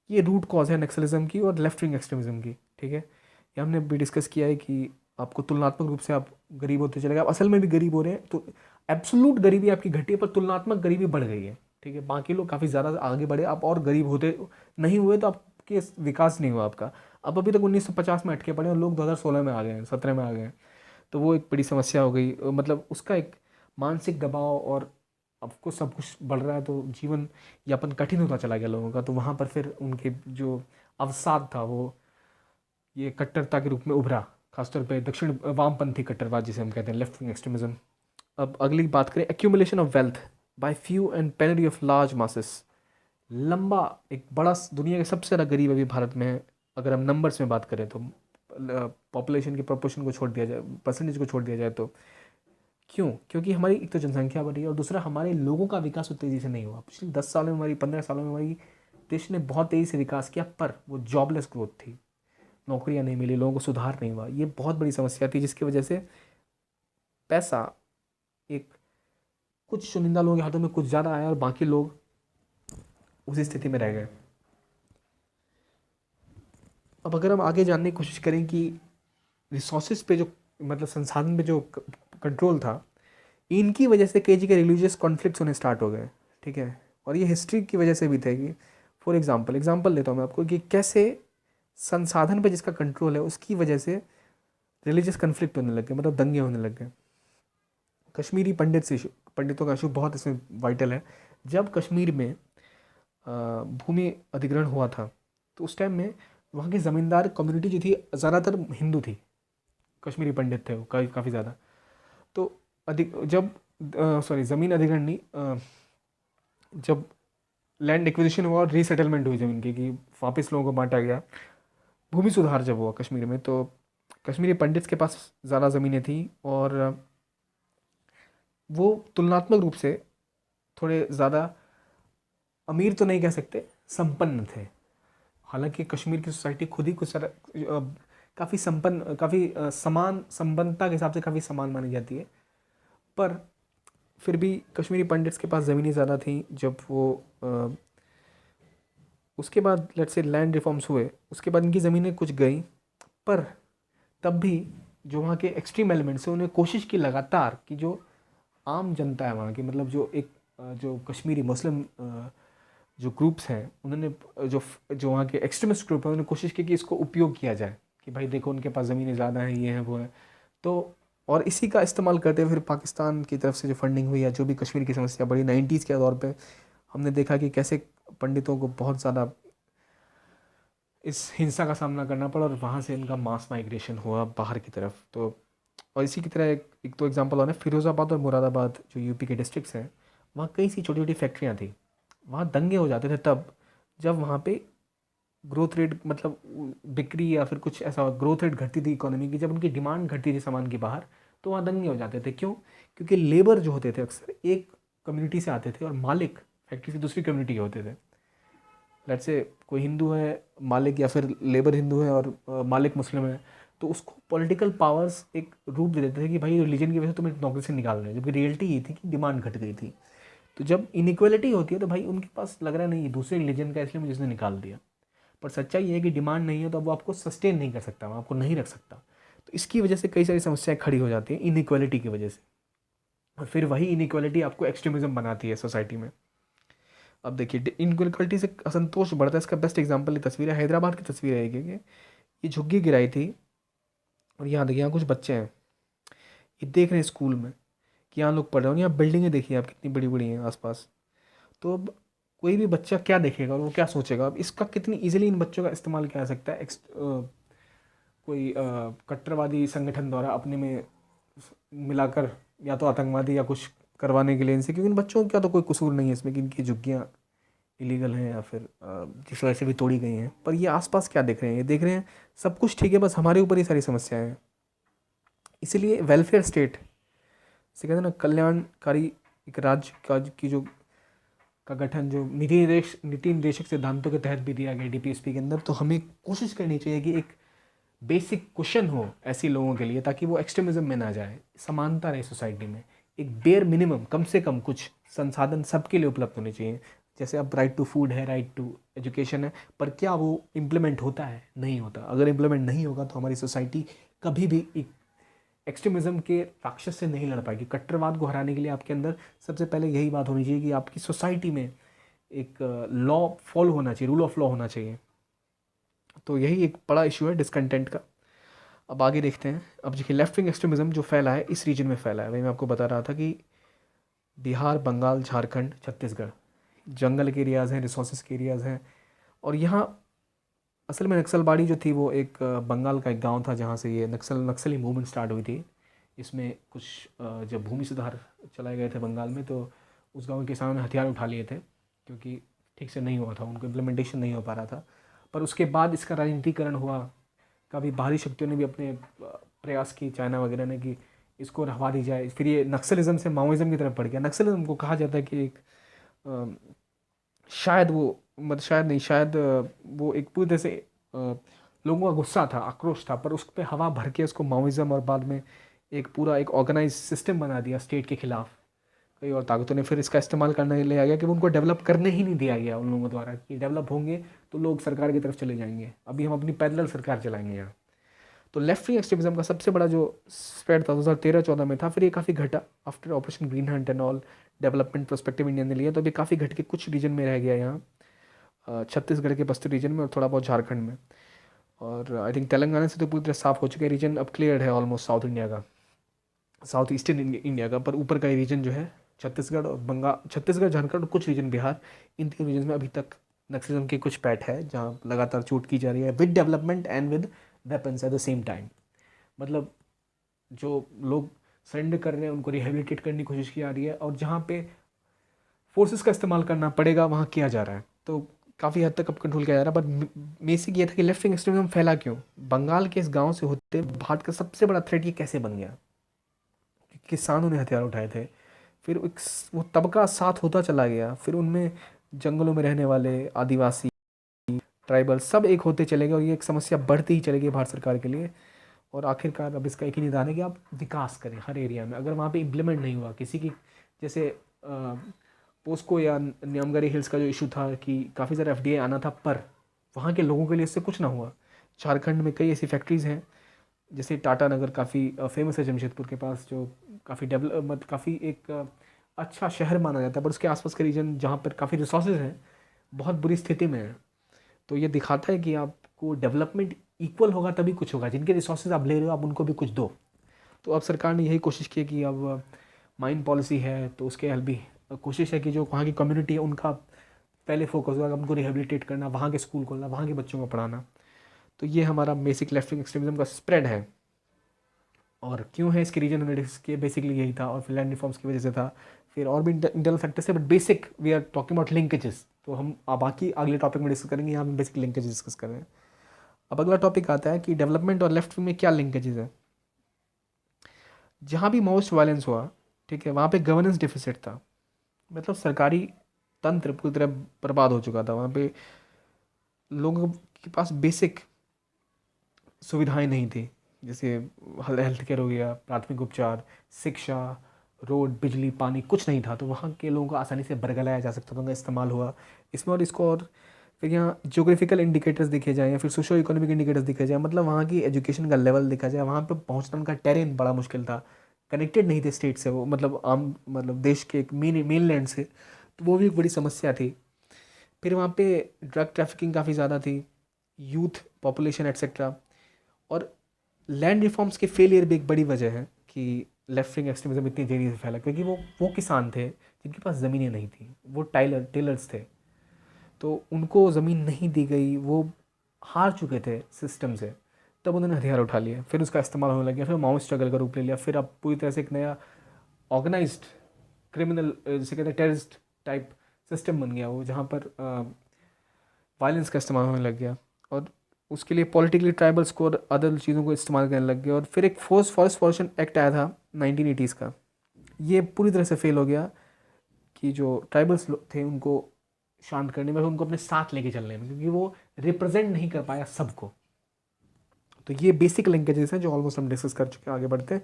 ये रूट कॉज है नक्सलिज्म की और लेफ्ट विंग एक्सट्रीमिज्म की, ठीक है। ये हमने भी डिस्कस किया है कि आपको तुलनात्मक रूप से आप गरीब होते चले गए, आप असल में भी गरीब हो रहे हैं, तो एब्सोलूट गरीबी आपकी घटी है पर तुलनात्मक गरीबी बढ़ गई है, ठीक है। बाकी लोग काफ़ी ज़्यादा आगे बढ़े, आप और गरीब होते नहीं हुए तो आपके विकास नहीं हुआ आपका। अब अभी तक 1950 में अटके पड़े और लोग 2016 में आ गए हैं, 17 में आ गए हैं, तो वो एक बड़ी समस्या हो गई। मतलब उसका एक मानसिक दबाव और आपको सब कुछ बढ़ रहा है तो जीवन यापन कठिन होता चला गया लोगों का, तो वहाँ पर फिर उनके जो अवसाद था वो ये कट्टरता के रूप में उभरा, खासतौर पे दक्षिण वामपंथी कट्टरवाद जिसे हम कहते हैं, लेफ्ट विंग एक्सट्रीमिज्म। अब अगली बात करें, accumulation of wealth by few and penury of large masses. लंबा एक बड़ा दुनिया का सबसे ज़्यादा गरीब अभी भारत में है, अगर हम नंबर्स में बात करें तो, पॉपुलेशन की प्रोपोर्शन को छोड़ दिया जाए, परसेंटेज को छोड़ दिया जाए तो। क्यों? क्योंकि हमारी एक तो जनसंख्या बढ़ी है और दूसरा हमारे लोगों का विकास उतनी तेज़ी से नहीं हुआ। पिछले 10 सालों में हमारी, 15 सालों में हमारी देश ने बहुत तेज़ी से विकास किया, पर वो जॉबलेस ग्रोथ थी, नौकरियां नहीं मिली, लोगों को सुधार नहीं हुआ। ये बहुत बड़ी समस्या थी जिसकी वजह से पैसा एक कुछ चुनिंदा लोगों के हाथों में कुछ ज़्यादा आया और बाकी लोग उसी स्थिति में रह गए। अब अगर हम आगे जानने की कोशिश करें कि रिसोर्सेज पे जो, मतलब संसाधन पे जो कंट्रोल था, इनकी वजह से कई जगह रिलीजियस कॉन्फ्लिक्ट्स होने स्टार्ट हो गए, ठीक है। और ये हिस्ट्री की वजह से भी थे कि फॉर एग्जांपल लेता हूँ मैं आपको कि कैसे संसाधन पे जिसका कंट्रोल है उसकी वजह से रिलीजियस कन्फ्लिक्ट होने लग गए, मतलब दंगे होने लग गए। कश्मीरी पंडितों का इशू बहुत इसमें वाइटल है। जब कश्मीर में भूमि अधिग्रहण हुआ था तो उस टाइम में वहाँ की ज़मींदार कम्युनिटी जो थी ज़्यादातर हिंदू थी, कश्मीरी पंडित थे वो काफ़ी ज़्यादा। तो अधिक जब ज़मीन अधिग्रहण नहीं, जब लैंड एक्विजिशन हुआ और रीसेटलमेंट हुई ज़मीन की, कि वापस लोगों को बांटा गया, भूमि सुधार जब हुआ कश्मीर में, तो कश्मीरी पंडित्स के पास ज़्यादा ज़मीनें थी और वो तुलनात्मक रूप से थोड़े ज़्यादा अमीर तो नहीं कह सकते, संपन्न थे। हालांकि कश्मीर की सोसाइटी खुद ही कुछ काफ़ी संपन्न, काफ़ी समान, संपन्नता के हिसाब से काफ़ी समान मानी जाती है, पर फिर भी कश्मीरी पंडित्स के पास ज़मीनें ज़्यादा थी। जब वो उसके बाद लेट्स से लैंड रिफॉर्म्स हुए, उसके बाद इनकी ज़मीनें कुछ गई, पर तब भी जो वहाँ के एक्सट्रीम एलिमेंट्स हैं उन्हें कोशिश की लगातार कि जो आम जनता है वहाँ की, मतलब जो एक जो कश्मीरी मुस्लिम जो ग्रुप्स हैं, उन्होंने जो वहाँ के एक्सट्रीमिस्ट ग्रुप हैं उन्होंने कोशिश की कि इसको उपयोग किया जाए कि भाई देखो उनके पास ज़मीनें ज़्यादा हैं, ये हैं वो हैं, तो और इसी का इस्तेमाल करते हुए फिर पाकिस्तान की तरफ से जो फंडिंग हुई या जो भी कश्मीर की समस्या बढ़ी 90s के दौर पे, हमने देखा कि कैसे पंडितों को बहुत ज़्यादा इस हिंसा का सामना करना पड़ा और वहाँ से इनका मास माइग्रेशन हुआ बाहर की तरफ। तो और इसी की तरह एक तो एग्जांपल और है फिरोज़ाबाद और मुरादाबाद जो यूपी के डिस्ट्रिक्ट्स हैं, वहाँ कई सी छोटी छोटी फैक्ट्रियाँ थी, वहाँ दंगे हो जाते थे तब जब वहाँ पे ग्रोथ रेट, मतलब बिक्री या फिर कुछ ऐसा ग्रोथ रेट घटती थी इकोनॉमी की, जब उनकी डिमांड घटती थी सामान की बाहर, तो वहाँ दंगे हो जाते थे। क्यों? क्योंकि लेबर जो होते थे अक्सर एक कम्युनिटी से आते थे और मालिक फैक्ट्री से दूसरी कम्युनिटी के होते थे। लेट्स से कोई हिंदू है मालिक, या फिर लेबर हिंदू है और मालिक मुस्लिम है, तो उसको पॉलिटिकल पावर्स एक रूप दे देते थे कि भाई रिलीजन की वजह से तुम्हें नौकरी से निकाल रहे हैं, जबकि रियलिटी ये थी कि डिमांड घट गई थी। तो जब इनइक्वालिटी होती है तो भाई उनके पास लग रहा है नहीं दूसरे रिलीजन का इसलिए मुझे इसने निकाल दिया, पर सच्चाई ये है कि डिमांड नहीं है तो अब वो आपको सस्टेन नहीं कर सकता, वो आपको नहीं रख सकता। तो इसकी वजह से कई सारी समस्याएं खड़ी हो जाती हैं इनइक्वालिटी की वजह से, और फिर वही इनइक्वालिटी आपको एक्सट्रीमिज्म बनाती है सोसाइटी में। अब देखिए इनइक्वालिटी से असंतोष बढ़ता है, इसका बेस्ट एग्जांपल ये तस्वीर है, हैदराबाद की तस्वीर है कि ये झुग्गी गिराई थी और यहाँ देखिए यहाँ कुछ बच्चे हैं, ये देख रहे हैं स्कूल में कि यहाँ लोग पढ़ रहे हैं, और यहाँ बिल्डिंगें देखिए आप कितनी बड़ी बड़ी हैं आसपास। तो अब कोई भी बच्चा क्या देखेगा और वो क्या सोचेगा, अब इसका कितनी इजीली इन बच्चों का इस्तेमाल किया जा सकता है कोई कट्टरवादी संगठन द्वारा अपने में मिलाकर, या तो आतंकवादी या कुछ करवाने के लिए इनसे, क्योंकि इन बच्चों का तो कोई कसूर नहीं है इसमें कि इनकी झुग्गियाँ इलीगल हैं या फिर जिस वजह से भी तोड़ी गई हैं। पर ये आसपास क्या देख रहे हैं, ये देख रहे हैं सब कुछ ठीक है, बस हमारे ऊपर ही सारी समस्याएं हैं। इसीलिए वेलफेयर स्टेट से कहते हैं ना, कल्याणकारी एक राज्य का की जो का गठन जो नीति निर्देशक सिद्धांतों के तहत भी दिया गया डीपीएसपी के अंदर, तो हमें कोशिश करनी चाहिए कि एक बेसिक क्वेश्चन हो ऐसी लोगों के लिए ताकि वो एक्सट्रीमिज्म में ना जाए, समानता रहे सोसाइटी में, एक बेयर मिनिमम कम से कम कुछ संसाधन सबके लिए उपलब्ध होने चाहिए, जैसे अब राइट टू फूड है, राइट टू एजुकेशन है, पर क्या वो इम्प्लीमेंट होता है? नहीं होता। अगर इम्प्लीमेंट नहीं होगा तो हमारी सोसाइटी कभी भी एक्सट्रीमिज़म के राक्षस से नहीं लड़ पाएगी। कट्टरवाद को हराने के लिए आपके अंदर सबसे पहले यही बात होनी चाहिए कि आपकी सोसाइटी में एक लॉ फॉलो होना चाहिए, रूल ऑफ लॉ होना चाहिए। तो यही एक बड़ा इशू है डिसकंटेंट का। अब आगे देखते हैं। अब देखिए लेफ्ट विंग एक्सट्रीमिज़म जो फैला है इस रीजन में फैला है, वही मैं आपको बता रहा था कि बिहार, बंगाल, झारखंड, छत्तीसगढ़ जंगल के एरियाज़ हैं, रिसोर्सेज के एरियाज़ हैं। और यहाँ असल में नक्सलबाड़ी जो थी वो एक बंगाल का एक गांव था जहाँ से ये नक्सली मूवमेंट स्टार्ट हुई थी। इसमें कुछ जब भूमि सुधार चलाए गए थे बंगाल में, तो उस गांव के किसानों ने हथियार उठा लिए थे क्योंकि ठीक से नहीं हुआ था, उनको इम्प्लीमेंटेशन नहीं हो पा रहा था। पर उसके बाद इसका राजनीतिकरण हुआ, काफ़ी बाहरी शक्तियों ने भी अपने प्रयास की, चाइना वगैरह ने, कि इसको रहवा दी जाए। फिर ये नक्सलिज्म से माओइज्म की तरफ बढ़ गया। नक्सलिज्म को कहा जाता है कि एक शायद वो मतलब शायद नहीं शायद वो एक पूरी तरह से लोगों का गुस्सा था, आक्रोश था, पर उस पर हवा भर के उसको माओइज्म और बाद में एक पूरा एक ऑर्गेनाइज सिस्टम बना दिया स्टेट के खिलाफ। कई और ताकतों ने फिर इसका इस्तेमाल करने ले आ गया कि उनको डेवलप करने ही नहीं दिया गया उन लोगों द्वारा, कि डेवलप होंगे तो लोग सरकार की तरफ चले जाएंगे, अभी हम अपनी पैरेलल सरकार चलाएंगे यहाँ। तो लेफ्ट विंग एक्सट्रीमिज्म का सबसे बड़ा जो स्प्रेड था 2013-14 में था। फिर ये काफ़ी घटा after operation green Hunt and all, development perspective India ने लिया, तो अभी काफ़ी घट के कुछ रीजन में रह गया यहाँ, छत्तीसगढ़ के बस्तर रीजन में और थोड़ा बहुत झारखंड में। और आई थिंक तेलंगाना से तो पूरी तरह साफ हो चुका है रीजन, अब क्लियर है ऑलमोस्ट साउथ इंडिया का, साउथ ईस्टर्न इंडिया का। पर ऊपर का ये रीजन जो है छत्तीसगढ़ और बंगाल, छत्तीसगढ़, झारखंड और कुछ रीजन बिहार, इन तीन रीजन में अभी तक नक्सलिज्म की कुछ पैठ है जहाँ लगातार चूट की जा रही है with development and with weapons at the same time. मतलब जो लोग सरेंडर कर रहे हैं उनको रिहेबिलिटेट करने की कोशिश की जा रही है, और जहाँ पे फोर्सेस का इस्तेमाल करना पड़ेगा वहाँ किया जा रहा है। तो काफ़ी हद तक अब कंट्रोल किया जा रहा है। पर बेसिक ये था कि लेफ्ट विंग एक्सट्रीमिज्म फैला क्यों? बंगाल के इस गांव से होते भारत का सबसे बड़ा थ्रेट ये कैसे बन गया? किसानों ने हथियार उठाए थे, फिर वो तबका साथ होता चला गया, फिर उनमें जंगलों में रहने वाले आदिवासी, ट्राइबल सब एक होते चले गए, और ये एक समस्या बढ़ती ही चली गई भारत सरकार के लिए। और आखिरकार अब इसका एक ही निदान है कि आप विकास करें हर एरिया में। अगर वहाँ पे इम्प्लीमेंट नहीं हुआ किसी की, जैसे पोस्को या न्यामगरी हिल्स का जो इशू था कि काफ़ी सारा एफडीआई आना था, पर वहाँ के लोगों के लिए इससे कुछ ना हुआ। झारखंड में कई ऐसी फैक्ट्रीज़ हैं, जैसे टाटा नगर काफ़ी फेमस है जमशेदपुर के पास, जो काफ़ी डेवलप मतलब काफ़ी एक अच्छा शहर माना जाता है, पर उसके आसपास के रीजन जहाँ पर काफ़ी रिसोर्सेज हैं बहुत बुरी स्थिति में है। तो ये दिखाता है कि आपको डेवलपमेंट इक्वल होगा तभी कुछ होगा, जिनके रिसोर्सेज आप ले रहे हो आप उनको भी कुछ दो। तो अब सरकार ने यही कोशिश की है कि अब माइन पॉलिसी है तो उसके हेल्प भी कोशिश है कि जो वहाँ की कम्युनिटी है उनका पहले फोकस होगा, उनको रिहेबिलिटेट करना, वहाँ के स्कूल खोलना, वहाँ के बच्चों को पढ़ाना। तो ये हमारा बेसिक लेफ्ट विंग एक्सट्रीमिज्म का स्प्रेड है। और क्यों है इसके रीजन एनालिटिक्स के बेसिकली यही था, और फिर लैंड रिफॉर्म्स की वजह से था, फिर और भी इंटरनल फैक्टर्स है, but basic we are talking about linkages. तो हम बाकी अगले टॉपिक में डिस्कस करेंगे, यहाँ हम बेसिक लिंकेज डिस्कस कर रहे हैं। अब अगला टॉपिक आता है कि डेवलपमेंट और लेफ्ट विंग में क्या लिंकेजेस है। जहाँ भी मोस्ट वायलेंस हुआ, ठीक है, वहाँ पे गवर्नेंस डिफिसिट था, मतलब सरकारी तंत्र पूरी तरह बर्बाद हो चुका था। वहाँ पे लोगों के पास बेसिक सुविधाएं नहीं थी, जैसे हेल्थ केयर हो गया, प्राथमिक उपचार, शिक्षा, रोड, बिजली, पानी, कुछ नहीं था। तो वहाँ के लोगों को आसानी से बरगलाया जा सकता था, उनका इस्तेमाल हुआ इसमें। और इसको और फिर यहाँ जोग्राफिकल इंडिकेटर्स दिखे जाएँ या फिर सोशो इकोनॉमिक इंडिकेटर्स दिखे जाए, मतलब वहाँ की एजुकेशन का लेवल देखा जाए, वहाँ पे पहुँचना उनका टेरेन बड़ा मुश्किल था, कनेक्टेड नहीं थे स्टेट से वो, मतलब आम मतलब देश के एक मेन लैंड से। तो वो भी एक बड़ी समस्या थी। फिर वहाँ पे ड्रग ट्रैफिकिंग काफ़ी ज़्यादा थी, यूथ पॉपुलेशन एट्सेट्रा। और लैंड रिफॉर्म्स के फेलियर भी एक बड़ी वजह है कि लेफ्ट विंग एक्सट्रीमिज्म इतनी देरी से फैला, क्योंकि वो किसान थे जिनके पास ज़मीनें नहीं थी, वो टेलर्स थे, तो उनको ज़मीन नहीं दी गई, वो हार चुके थे सिस्टम से, तब उन्होंने हथियार उठा लिए, फिर उसका इस्तेमाल होने लग गया, फिर माओ स्ट्रगल का रूप ले लिया, फिर अब पूरी तरह से एक नया ऑर्गेनाइज्ड क्रिमिनल जिसे कहते हैं टेररिस्ट टाइप सिस्टम बन गया वो, जहाँ पर वायलेंस का इस्तेमाल होने लग गया, और उसके लिए पॉलिटिकली ट्राइबल्स को और अदर चीज़ों को इस्तेमाल करने लग गए। और फिर एक फॉरेस्ट फॉरेशन एक्ट आया था 1980s का, ये पूरी तरह से फेल हो गया कि जो ट्राइबल्स थे उनको शांत करने में, उनको अपने साथ लेके चलने में, क्योंकि वो रिप्रेजेंट नहीं कर पाया सबको। तो ये बेसिक लिंकेजेस हैं जो ऑलमोस्ट हम डिस्कस कर चुके हैं। आगे बढ़ते हैं।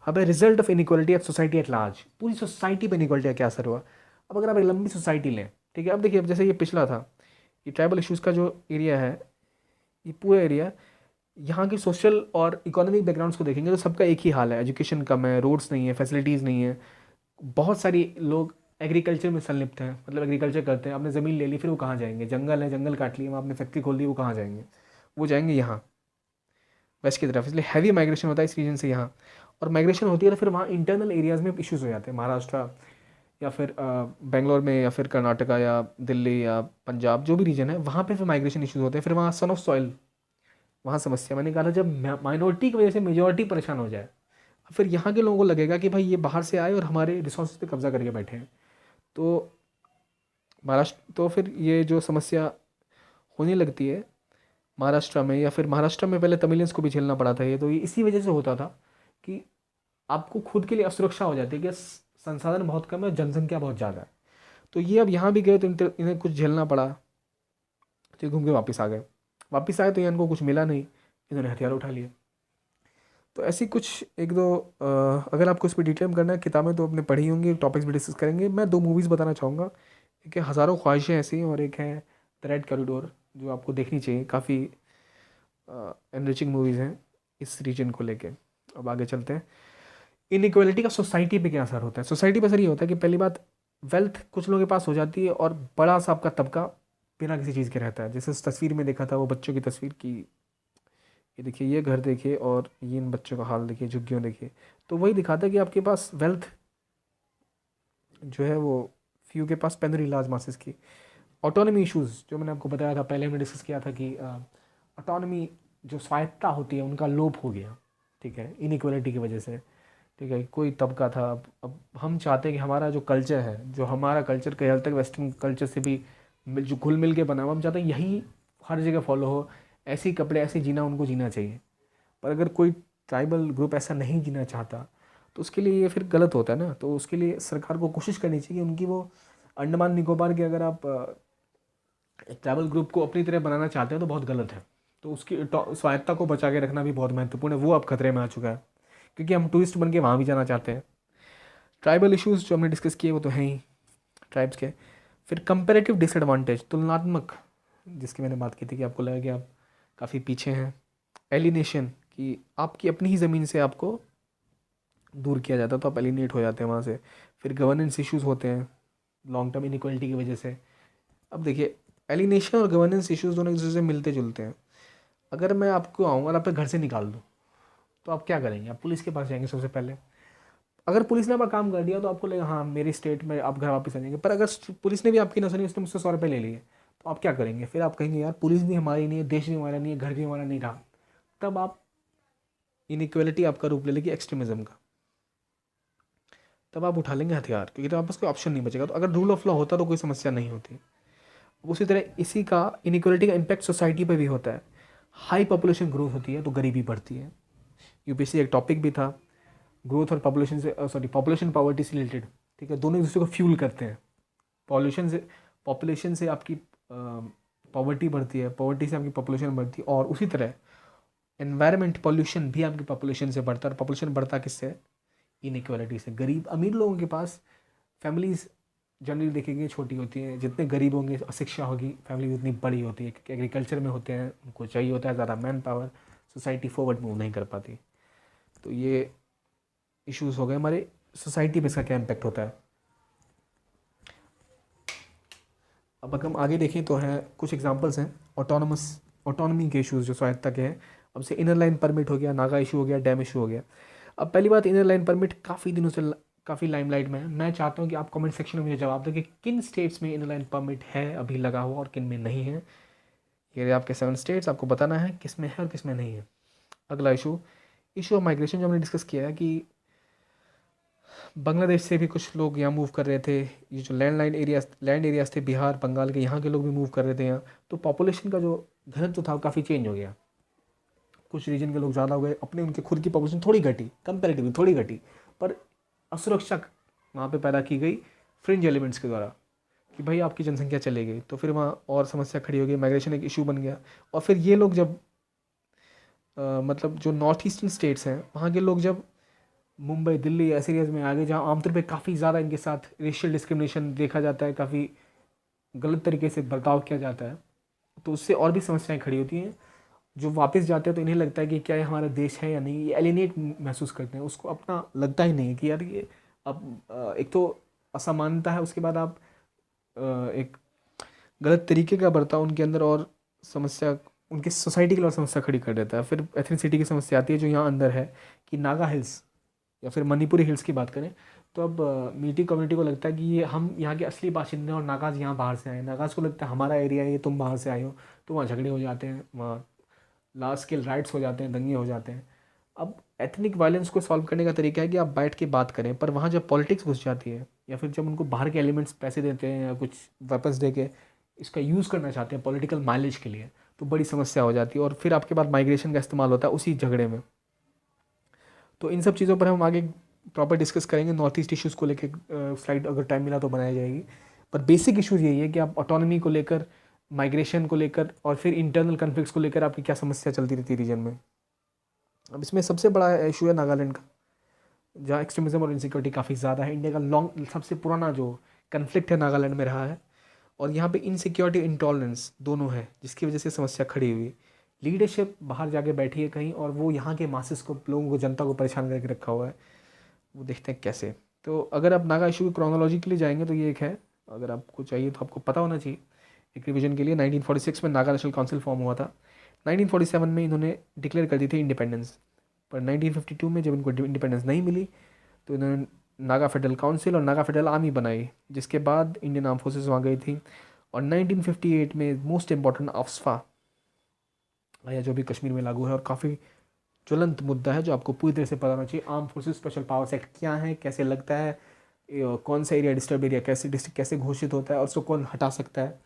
अब result of inequality eight society at large, पूरी सोसाइटी पे इनइक्वालिटी का क्या असर हुआ। अब अगर आप एक लंबी सोसाइटी लें, ठीक है। अब देखिए, अब जैसे ये पिछला था, ये ट्राइबल इश्यूज़ का जो एरिया है, ये पूरा एरिया, यहाँ के सोशल और इकोनॉमिक बैकग्राउंड्स को देखेंगे तो सबका एक ही हाल है। एजुकेशन कम है, रोड्स नहीं है, फैसिलिटीज़ नहीं है। बहुत सारी लोग एग्रीकल्चर में संलिप्त हैं, मतलब एग्रीकल्चर करते हैं। आपने ज़मीन ले ली, फिर वो कहाँ जाएंगे? जंगल है, जंगल काट लिए, वहाँ आपने फैक्ट्री खोल दी, वो कहाँ जाएंगे? वो जाएंगे यहाँ वेस्ट की तरफ। इसलिए हैवी माइग्रेशन होता है इस रीजन से यहाँ। और माइग्रेशन होती है तो फिर वहाँ इंटरनल एरियाज़ में इश्यूज़ हो जाते हैं। महाराष्ट्र या फिर बेंगलोर में, या फिर कर्नाटका या दिल्ली या पंजाब, जो भी रीजन है, वहाँ पे फिर माइग्रेशन इश्यूज़ होते हैं। फिर वहाँ सन ऑफ सॉइल, वहाँ समस्या। मैंने कहा था, जब माइनॉरिटी की वजह से मेजॉरिटी परेशान हो जाए, फिर यहाँ के लोगों को लगेगा कि भाई ये बाहर से आए और हमारे रिसोर्स पे कब्जा करके बैठे हैं। तो महाराष्ट्र, तो फिर ये जो समस्या होने लगती है महाराष्ट्र में, या फिर महाराष्ट्र में पहले तमिलियंस को भी झेलना पड़ा था ये, तो ये इसी वजह से होता था कि आपको खुद के लिए असुरक्षा हो जाती है कि संसाधन बहुत कम है, जनसंख्या बहुत ज़्यादा है। तो ये अब यहाँ भी गए तो इन्हें कुछ झेलना पड़ा, तो ये घूम के वापस आ गए। वापस आए तो ये इनको कुछ मिला नहीं, इन्होंने हथियार उठा लिए। तो ऐसी कुछ एक दो अगर आपको इस पर डिटेल में करना है, किताबें तो आपने पढ़ी होंगी, टॉपिक्स भी डिस्कस करेंगे। मैं दो मूवीज़ बताना चाहूँगा। एक है हज़ारों ख्वाहिशें ऐसी, और एक है द रेड कॉरिडोर, जो आपको देखनी चाहिए। काफ़ी एनरिचिंग मूवीज़ हैं इस रीजन को लेके। अब आगे चलते हैं। इनइक्वालिटी का सोसाइटी पे क्या असर होता है? सोसाइटी पे असर ये होता है कि पहली बात, वेल्थ कुछ लोगों के पास हो जाती है और बड़ा सा आपका तबका बिना किसी चीज़ के रहता है। जैसे उस तस्वीर में देखा था, वो बच्चों की तस्वीर की, ये देखिए, ये घर देखिए और ये इन बच्चों का हाल देखिए, झुग्गियों देखिए। तो वही दिखाता है कि आपके पास वेल्थ जो है वो फ्यू के पास पेन लार्ज मासेस की। ऑटोनॉमी इश्यूज़ जो मैंने आपको बताया था, पहले हमने डिस्कस किया था कि ऑटोनॉमी, जो स्वायत्ता होती है, उनका लोप हो गया। ठीक है, इनइक्वालिटी की वजह से। ठीक है, कोई तबका था, अब हम चाहते हैं कि हमारा जो कल्चर है, जो हमारा कल्चर कई हद तक वेस्टर्न कल्चर से भी जो घुल मिल के बना हुआ, हम चाहते हैं यही हर जगह फॉलो हो। ऐसे ही कपड़े, ऐसे जीना उनको जीना चाहिए। पर अगर कोई ट्राइबल ग्रुप ऐसा नहीं जीना चाहता, तो उसके लिए ये फिर गलत होता है ना। तो उसके लिए सरकार को कोशिश करनी चाहिए कि उनकी वो अंडमान निकोबार के, अगर आप एक ट्राइबल ग्रुप को अपनी तरह बनाना चाहते हैं तो बहुत गलत है। तो उसकी स्वायत्ता को बचा के रखना भी बहुत महत्वपूर्ण है। वो अब खतरे में आ चुका है, क्योंकि हम टूरिस्ट बन के वहाँ भी जाना चाहते हैं। ट्राइबल इश्यूज़ जो हमने डिस्कस किए वो तो हैं ही ट्राइब्स के। फिर कंपेरेटिव डिसएडवांटेज, तुलनात्मक, जिसकी मैंने बात की थी कि आपको लगा कि आप काफ़ी पीछे हैं। एलिनेशन, कि आपकी अपनी ही ज़मीन से आपको दूर किया जाता है, तो आप एलिनेट हो जाते हैं वहाँ से। फिर गवर्नेंस इश्यूज़ होते हैं लॉन्ग टर्म इनइक्वालिटी की वजह से। अब देखिए, एलिनेशन और गवर्नेंस इश्यूज़ दोनों एक दूसरे से मिलते जुलते हैं। अगर मैं आपको आऊँ और आपके घर से निकाल दूँ, तो आप क्या करेंगे? आप पुलिस के पास जाएंगे सबसे पहले। अगर पुलिस ने आपका काम कर दिया तो आपको लगेगा हाँ, मेरी स्टेट में आप घर वापस आ जाएंगे। पर अगर पुलिस ने भी आपकी ना सुनी, उसने मुझसे 100 रुपये ले लिए, तो आप क्या करेंगे? फिर आप कहेंगे यार, पुलिस भी हमारी नहीं है, देश भी हमारा नहीं है, घर भी हमारा नहीं रहा। तब आप इनइक्वालिटी आपका रूप ले लेगी एक्सट्रीमिज्म का। तब आप उठा लेंगे हथियार, क्योंकि तो आपके पास कोई ऑप्शन नहीं बचेगा। तो अगर रूल ऑफ लॉ होता तो कोई समस्या नहीं होती। उसी तरह इसी का, इनइक्वालिटी का इम्पैक्ट सोसाइटी पे भी होता है। हाई पॉपुलेशन ग्रोथ होती है तो गरीबी बढ़ती है। यूपीएससी एक टॉपिक भी था, ग्रोथ और पॉपुलेशन से, सॉरी, पॉपुलेशन पॉवर्टी से रिलेटेड। ठीक है, दोनों एक दूसरे को फ्यूल करते हैं। पॉपुलेशन से आपकी पॉवर्टी बढ़ती है, पॉवर्टी से आपकी पॉपुलेशन बढ़ती है, और उसी तरह एनवायरनमेंट पॉल्यूशन भी आपकी पॉपुलेशन से बढ़ता है। और पॉपुलेशन बढ़ता किससे? इनइक्वालिटी से। गरीब अमीर लोगों के पास फैमिलीज जनरली देखेंगे छोटी होती हैं, जितने गरीब होंगे, अशिक्षा होगी, फैमिली उतनी बड़ी होती है, क्योंकि एग्रीकल्चर में होते हैं, उनको चाहिए होता है ज़्यादा man power. Society forward move नहीं कर पाती। तो ये इश्यूज़ हो गए हमारे सोसाइटी पे। इसका क्या इम्पैक्ट होता है? अब अगर हम आगे देखें तो है कुछ एग्जांपल्स हैं ऑटोनॉमी के इश्यूज़ जो स्वायत्ता के हैं। अब से इनर लाइन परमिट हो गया, नागा इशू हो गया, डैम इशू हो गया। अब पहली बात, इनर लाइन परमिट काफ़ी दिनों से काफ़ी लाइमलाइट में है। मैं चाहता हूँ कि आप कमेंट सेक्शन में मुझे जवाब दें कि किन स्टेट्स में इनर लाइन परमिट है अभी लगा हुआ और किन में नहीं है। ये आपके 7 स्टेट्स, आपको बताना है किस में है और किस में नहीं है। अगला इशू ऑफ माइग्रेशन, जो हमने डिस्कस किया है कि बांग्लादेश से भी कुछ लोग यहाँ मूव कर रहे थे। ये जो लैंड एरियाज थे, बिहार, बंगाल के, यहाँ के लोग भी मूव कर रहे थे यहाँ। तो पॉपुलेशन का जो घनत्व था वो काफ़ी चेंज हो गया। कुछ रीजन के लोग ज़्यादा हो गए, अपने उनके खुद की पॉपुलेशन थोड़ी घटी, कंपेरेटिवली थोड़ी घटी, पर असुरक्षा वहाँ पे पैदा की गई फ्रिंज एलिमेंट्स के द्वारा कि भाई आपकी जनसंख्या चली गई। तो फिर वहाँ और समस्या खड़ी हो गई, माइग्रेशन एक इशू बन गया। और फिर ये लोग जब मतलब जो नॉर्थ ईस्टर्न स्टेट्स हैं, वहाँ के लोग जब मुंबई, दिल्ली ऐसे एरियाज में आ गए, जहाँ आमतौर पे काफ़ी ज़्यादा इनके साथ रेशियल डिस्क्रिमिनेशन देखा जाता है, काफ़ी गलत तरीके से बर्ताव किया जाता है, तो उससे और भी समस्याएं खड़ी होती हैं। जो वापस जाते हैं तो इन्हें लगता है कि क्या ये हमारा देश है या नहीं, ये एलिनेट महसूस करते हैं, उसको अपना लगता ही नहीं है कि यार ये अब एक तो असमानता है, उसके बाद आप एक गलत तरीके का बर्ताव उनके अंदर और समस्या, उनकी सोसाइटी के लिए और समस्या खड़ी कर देता है। फिर एथनिसिटी की समस्या आती है जो यहाँ अंदर है, कि नागा हिल्स या फिर मणिपुरी हिल्स की बात करें तो अब मीटी कम्युनिटी को लगता है कि ये हम यहाँ के असली बाशिंदे हैं और नागाज यहाँ बाहर से आए हैं। नागाज को लगता है हमारा एरिया है, ये तुम बाहर से आए हो, तो वहाँ झगड़े हो जाते हैं, वहाँ लार्ज स्केल राइट्स हो जाते हैं, दंगे हो जाते हैं। अब एथनिक वायलेंस को सॉल्व करने का तरीका है कि आप बैठ के बात करें, पर वहाँ जब पॉलिटिक्स घुस जाती है या फिर जब उनको बाहर के एलिमेंट्स पैसे देते हैं या कुछ वेपन्स दे के इसका यूज़ करना चाहते हैं पॉलिटिकल माइलेज के लिए, तो बड़ी समस्या हो जाती है और फिर आपके पास माइग्रेशन का इस्तेमाल होता है उसी झगड़े में। तो इन सब चीज़ों पर हम आगे प्रॉपर डिस्कस करेंगे। नॉर्थ ईस्ट इशूज़ को लेकर स्लाइड अगर टाइम मिला तो बनाई जाएगी, पर बेसिक इशूज़ यही है कि आप ऑटोनॉमी को लेकर, माइग्रेशन को लेकर और फिर इंटरनल कन्फ्लिक्ट्स को लेकर आपकी क्या समस्या चलती रहती है रीजन में। अब इसमें सबसे बड़ा इशू है नागालैंड का, जहाँ एक्सट्रीमिज्म और इनसिक्योरिटी काफ़ी ज़्यादा है। इंडिया का लॉन्ग सबसे पुराना जो कन्फ्लिक्ट है नागालैंड में रहा है, और यहाँ पे इनसिक्योरिटी इंटॉलरेंस दोनों है, जिसकी वजह से समस्या खड़ी हुई। लीडरशिप बाहर जाके बैठी है कहीं और वो यहाँ के मासेस को, लोगों को, जनता को परेशान करके रखा हुआ है। वो देखते हैं कैसे। तो अगर आप नागा इशू की क्रोनोलॉजी के लिए जाएंगे तो ये एक है, अगर आपको चाहिए तो आपको पता होना चाहिए एक रिवीजन के लिए। 1946 में नागा नेशनल काउंसिल फॉर्म हुआ था। 1947 में इन्होंने डिक्लेयर कर दी थी इंडिपेंडेंस, पर 1952 में जब इनको इंडिपेंडेंस नहीं मिली तो इन्होंने नागा फेडरल काउंसिल और नागा फेडरल आर्मी बनाई, जिसके बाद इंडियन आर्म फोर्सेस वहाँ गई थी। और 1958 में मोस्ट इम्पॉर्टेंट अफ्स्पा आया जो भी कश्मीर में लागू है और काफ़ी ज्वलंत मुद्दा है जो आपको पूरी तरह से पता होना चाहिए। Arm forces special powers act क्या है, कैसे लगता है, कौन सा एरिया डिस्टर्ब एरिया कैसे डिस्ट्रिक्ट कैसे घोषित होता है और उसको कौन हटा सकता है।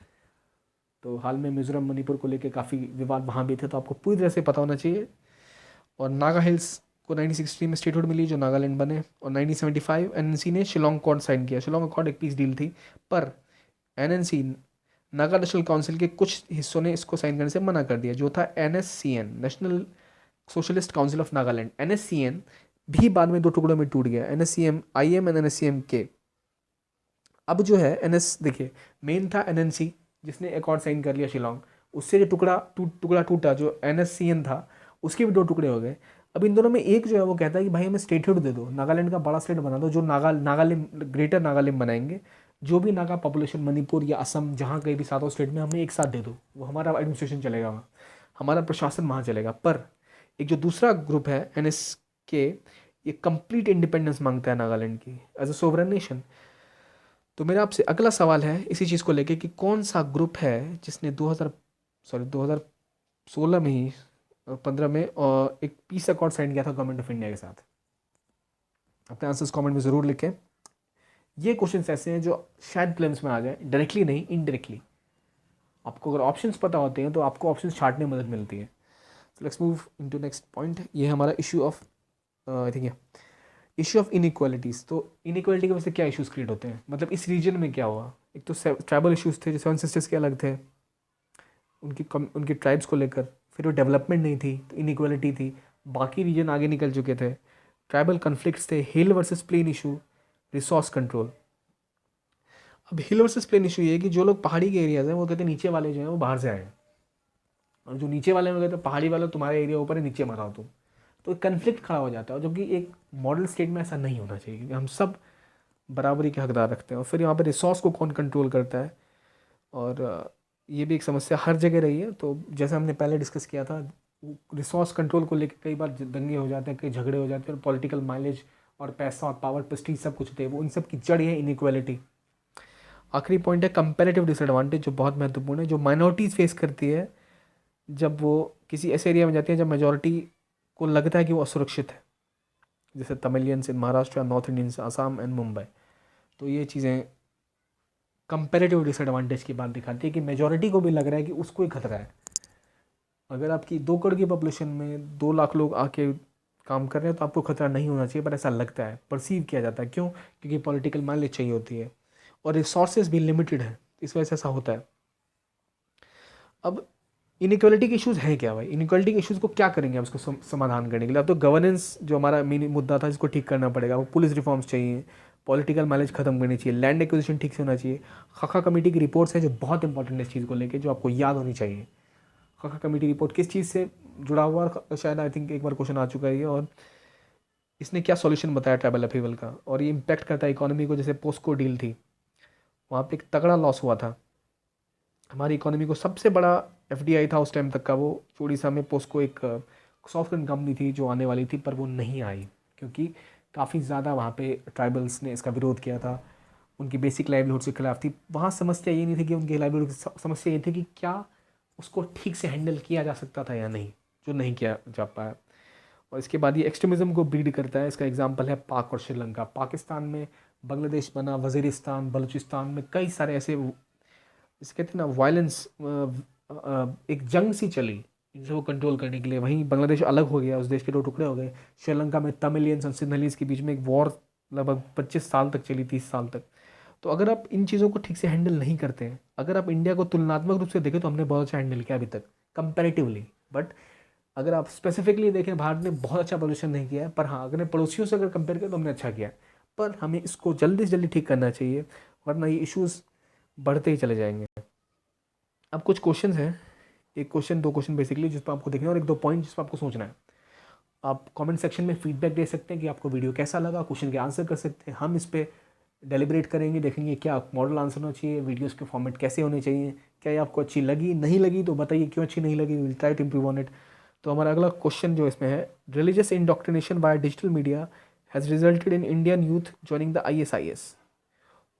तो हाल में मिजोरम मणिपुर को लेकर काफ़ी विवाद वहाँ भी थे, तो आपको पूरी तरह से पता होना चाहिए। और नागा हिल्स को 1960 में स्टेटहुड मिली जो नागालैंड बने, और 1975 एनएनसी ने शिलोंग अकॉर्ड साइन किया। शिलोंग अकॉर्ड एक पीस डील थी, पर एनएनसी नागा नेशनल काउंसिल के कुछ हिस्सों ने इसको साइन करने से मना कर दिया, जो था NSCN, national socialist council of Nagaland. NSCN भी बाद में दो टुकड़ों में टूट गया, एनएससीएम आईएम एंड एनएससीएम के। अब जो है एनएस, देखिए मेन था एनएनसी जिसने अकॉर्ड साइन कर लिया शिलोंग, उससे जो टुकड़ा टूटा जो एनएससीएन था, उसके भी दो टुकड़े हो गए। अब इन दोनों में एक जो है वो कहता है कि भाई हमें स्टेटहुड दे दो, नागालैंड का बड़ा स्टेट बना दो, जो नागालैंड ग्रेटर नागालैंड बनाएंगे, जो भी नागा पॉपुलेशन मणिपुर या असम जहाँ कहीं भी सातों स्टेट में हमें एक साथ दे दो, वो हमारा एडमिनिस्ट्रेशन चलेगा वहाँ, हमारा प्रशासन वहाँ चलेगा। पर एक जो दूसरा ग्रुप है एनएस के, ये कंप्लीट इंडिपेंडेंस मांगता है नागालैंड की एज अ सोवरेन नेशन। तो मेरा आपसे अगला सवाल है इसी चीज़ को लेके कि कौन सा ग्रुप है जिसने 2016 में ही 15 में और एक पीस अकॉर्ड साइन किया था गवर्नमेंट ऑफ इंडिया के साथ। अपने आंसर्स कमेंट में ज़रूर लिखें। ये क्वेश्चंस ऐसे हैं जो शायद प्लेम्स में आ जाए, डायरेक्टली नहीं इनडायरेक्टली। आपको अगर ऑप्शंस पता होते हैं तो आपको ऑप्शंस छांटने में मदद मिलती है। So let's move into next point। ये है हमारा issue of I think issue of inequalities. तो इनइक्वालिटी की वजह से क्या इश्यूज क्रिएट होते हैं, मतलब इस रीजन में क्या हुआ। एक तो ट्राइबल इश्यूज थे जो 7 सिस्टर्स के अलग थे, उनकी ट्राइब्स को लेकर। फिर वो डेवलपमेंट नहीं थी तो इनइक्वालिटी थी, बाकी रीजन आगे निकल चुके थे। ट्राइबल कन्फ्लिक्ट्स थे, hill versus plain issue, resource control. अब हिल वर्सेस प्लेन इशू ये है कि जो लोग पहाड़ी के एरियाज हैं वो कहते हैं नीचे वाले जो हैं वो बाहर से आए हैं, और जो नीचे वाले में कहते हैं पहाड़ी वाले तुम्हारे एरिया ऊपर है, नीचे मत आओ तुम। तो कन्फ्लिक्ट खड़ा हो जाता है, जबकि एक मॉडल स्टेट में ऐसा नहीं होना चाहिए क्योंकि हम सब बराबरी के हकदार रखते हैं। और फिर यहाँ पर रिसोर्स को कौन कंट्रोल करता है, और ये भी एक समस्या हर जगह रही है। तो जैसे हमने पहले डिस्कस किया था, रिसोर्स कंट्रोल को लेकर कई बार दंगे हो जाते हैं, कई झगड़े हो जाते हैं, और पॉलिटिकल माइलेज और पैसा और पावर प्रेस्टीज सब कुछ थे, वो इन सब की जड़ है इनइक्वालिटी। आखिरी पॉइंट है कंपैरेटिव डिसएडवांटेज, जो बहुत महत्वपूर्ण है, जो माइनॉरिटीज़ फेस करती है जब वो किसी ऐसे एरिया में जाती है जब मेजॉरिटी को लगता है कि वो असुरक्षित है, जैसे तमिलियंस इन महाराष्ट्र या north Indians Assam and Mumbai. तो ये चीज़ें कंपैरेटिव डिसएडवांटेज की बात दिखाती है कि मेजॉरिटी को भी लग रहा है कि उसको ही खतरा है। अगर आपकी 2 करोड़ की पॉपुलेशन में 2 लाख लोग आके काम कर रहे हैं तो आपको खतरा नहीं होना चाहिए, पर ऐसा लगता है, परसीव किया जाता है। क्यों? क्योंकि पॉलिटिकल माइलेज चाहिए होती है और रिसोर्सेज भी लिमिटेड है, इस वजह से ऐसा होता है। अब इनइक्वालिटी के इश्यूज़ हैं क्या भाई? इनइक्वालिटी के इश्यूज़ को क्या करेंगे आप उसको समाधान करने के लिए? अब तो गवर्नेंस जो हमारा मेन मुद्दा था इसको ठीक करना पड़ेगा, वो पुलिस रिफॉर्म्स चाहिए, पॉलिटिकल माइलेज खत्म करनी चाहिए, लैंड एक्विजिशन ठीक से होना चाहिए। खाका कमेटी की रिपोर्ट्स है जो बहुत इंपॉर्टेंट है इस चीज़ को लेके, जो आपको याद होनी चाहिए। खाका कमेटी रिपोर्ट किस चीज़ से जुड़ा हुआ, और शायद आई थिंक एक बार क्वेश्चन आ चुका है ये, और इसने क्या सॉल्यूशन बताया ट्राइबल अपीवल का, और ये इम्पैक्ट करता है इकोनॉमी को। जैसे पोस्को डील थी, वहाँ पे एक तगड़ा लॉस हुआ था हमारी इकोनॉमी को। सबसे बड़ा एफडीआई था उस टाइम तक का वो उड़ीसा में। पोस्को एक सॉफ्टवेयर कंपनी थी जो आने वाली थी, पर वो नहीं आई क्योंकि काफ़ी ज़्यादा वहाँ पे ट्राइबल्स ने इसका विरोध किया था, उनकी बेसिक लाइवलीहुड के खिलाफ थी। वहाँ समस्या ये नहीं थी कि उनकी लाइवलीहुड, समस्या ये थी कि क्या उसको ठीक से हैंडल किया जा सकता था या नहीं, जो नहीं किया जा पाया। और इसके बाद ये एक्सट्रीमिज़म को ब्रीड करता है। इसका एग्जांपल है पाक और श्रीलंका। पाकिस्तान में बांग्लादेश बना, वज़ीरिस्तान, बलूचिस्तान में कई सारे ऐसे, इसे कहते हैं ना वायलेंस, एक जंग सी चली इन सबको कंट्रोल करने के लिए। वहीं बांग्लादेश अलग हो गया, उस देश के दो टुकड़े हो गए। श्रीलंका में तमिलियंस और सिंहलीज के बीच में एक वॉर लगभग 25 साल तक चली, 30 साल तक। तो अगर आप इन चीज़ों को ठीक से हैंडल नहीं करते हैं, अगर आप इंडिया को तुलनात्मक रूप से देखें तो हमने बहुत अच्छा हैंडल किया अभी तक कंपैरेटिवली, बट अगर आप स्पेसिफिकली देखें भारत ने बहुत अच्छा पोल्यूशन नहीं किया है। पर हाँ, अगर पड़ोसियों से अगर कंपेयर करें तो हमने अच्छा किया है। पर हमें इसको जल्दी से जल्दी ठीक करना चाहिए, वरना ये इश्यूज़ बढ़ते ही चले जाएंगे। अब कुछ क्वेश्चंस हैं, एक क्वेश्चन, दो क्वेश्चन बेसिकली जिस पर आपको देखना है, और एक दो पॉइंट जिस पर आपको सोचना है। आप कमेंट सेक्शन में फीडबैक दे सकते हैं कि आपको वीडियो कैसा लगा, क्वेश्चन के आंसर कर सकते हैं। हम इस पर डेलिब्रेट करेंगे, देखेंगे क्या मॉडल आंसर होना चाहिए, वीडियोस के फॉर्मेट कैसे होने चाहिए, क्या ये आपको अच्छी लगी, नहीं लगी तो बताइए क्यों अच्छी नहीं लगी, will try to improve on it. तो हमारा अगला क्वेश्चन जो इसमें है, religious indoctrination by digital media has resulted in Indian youth joining the ISIS।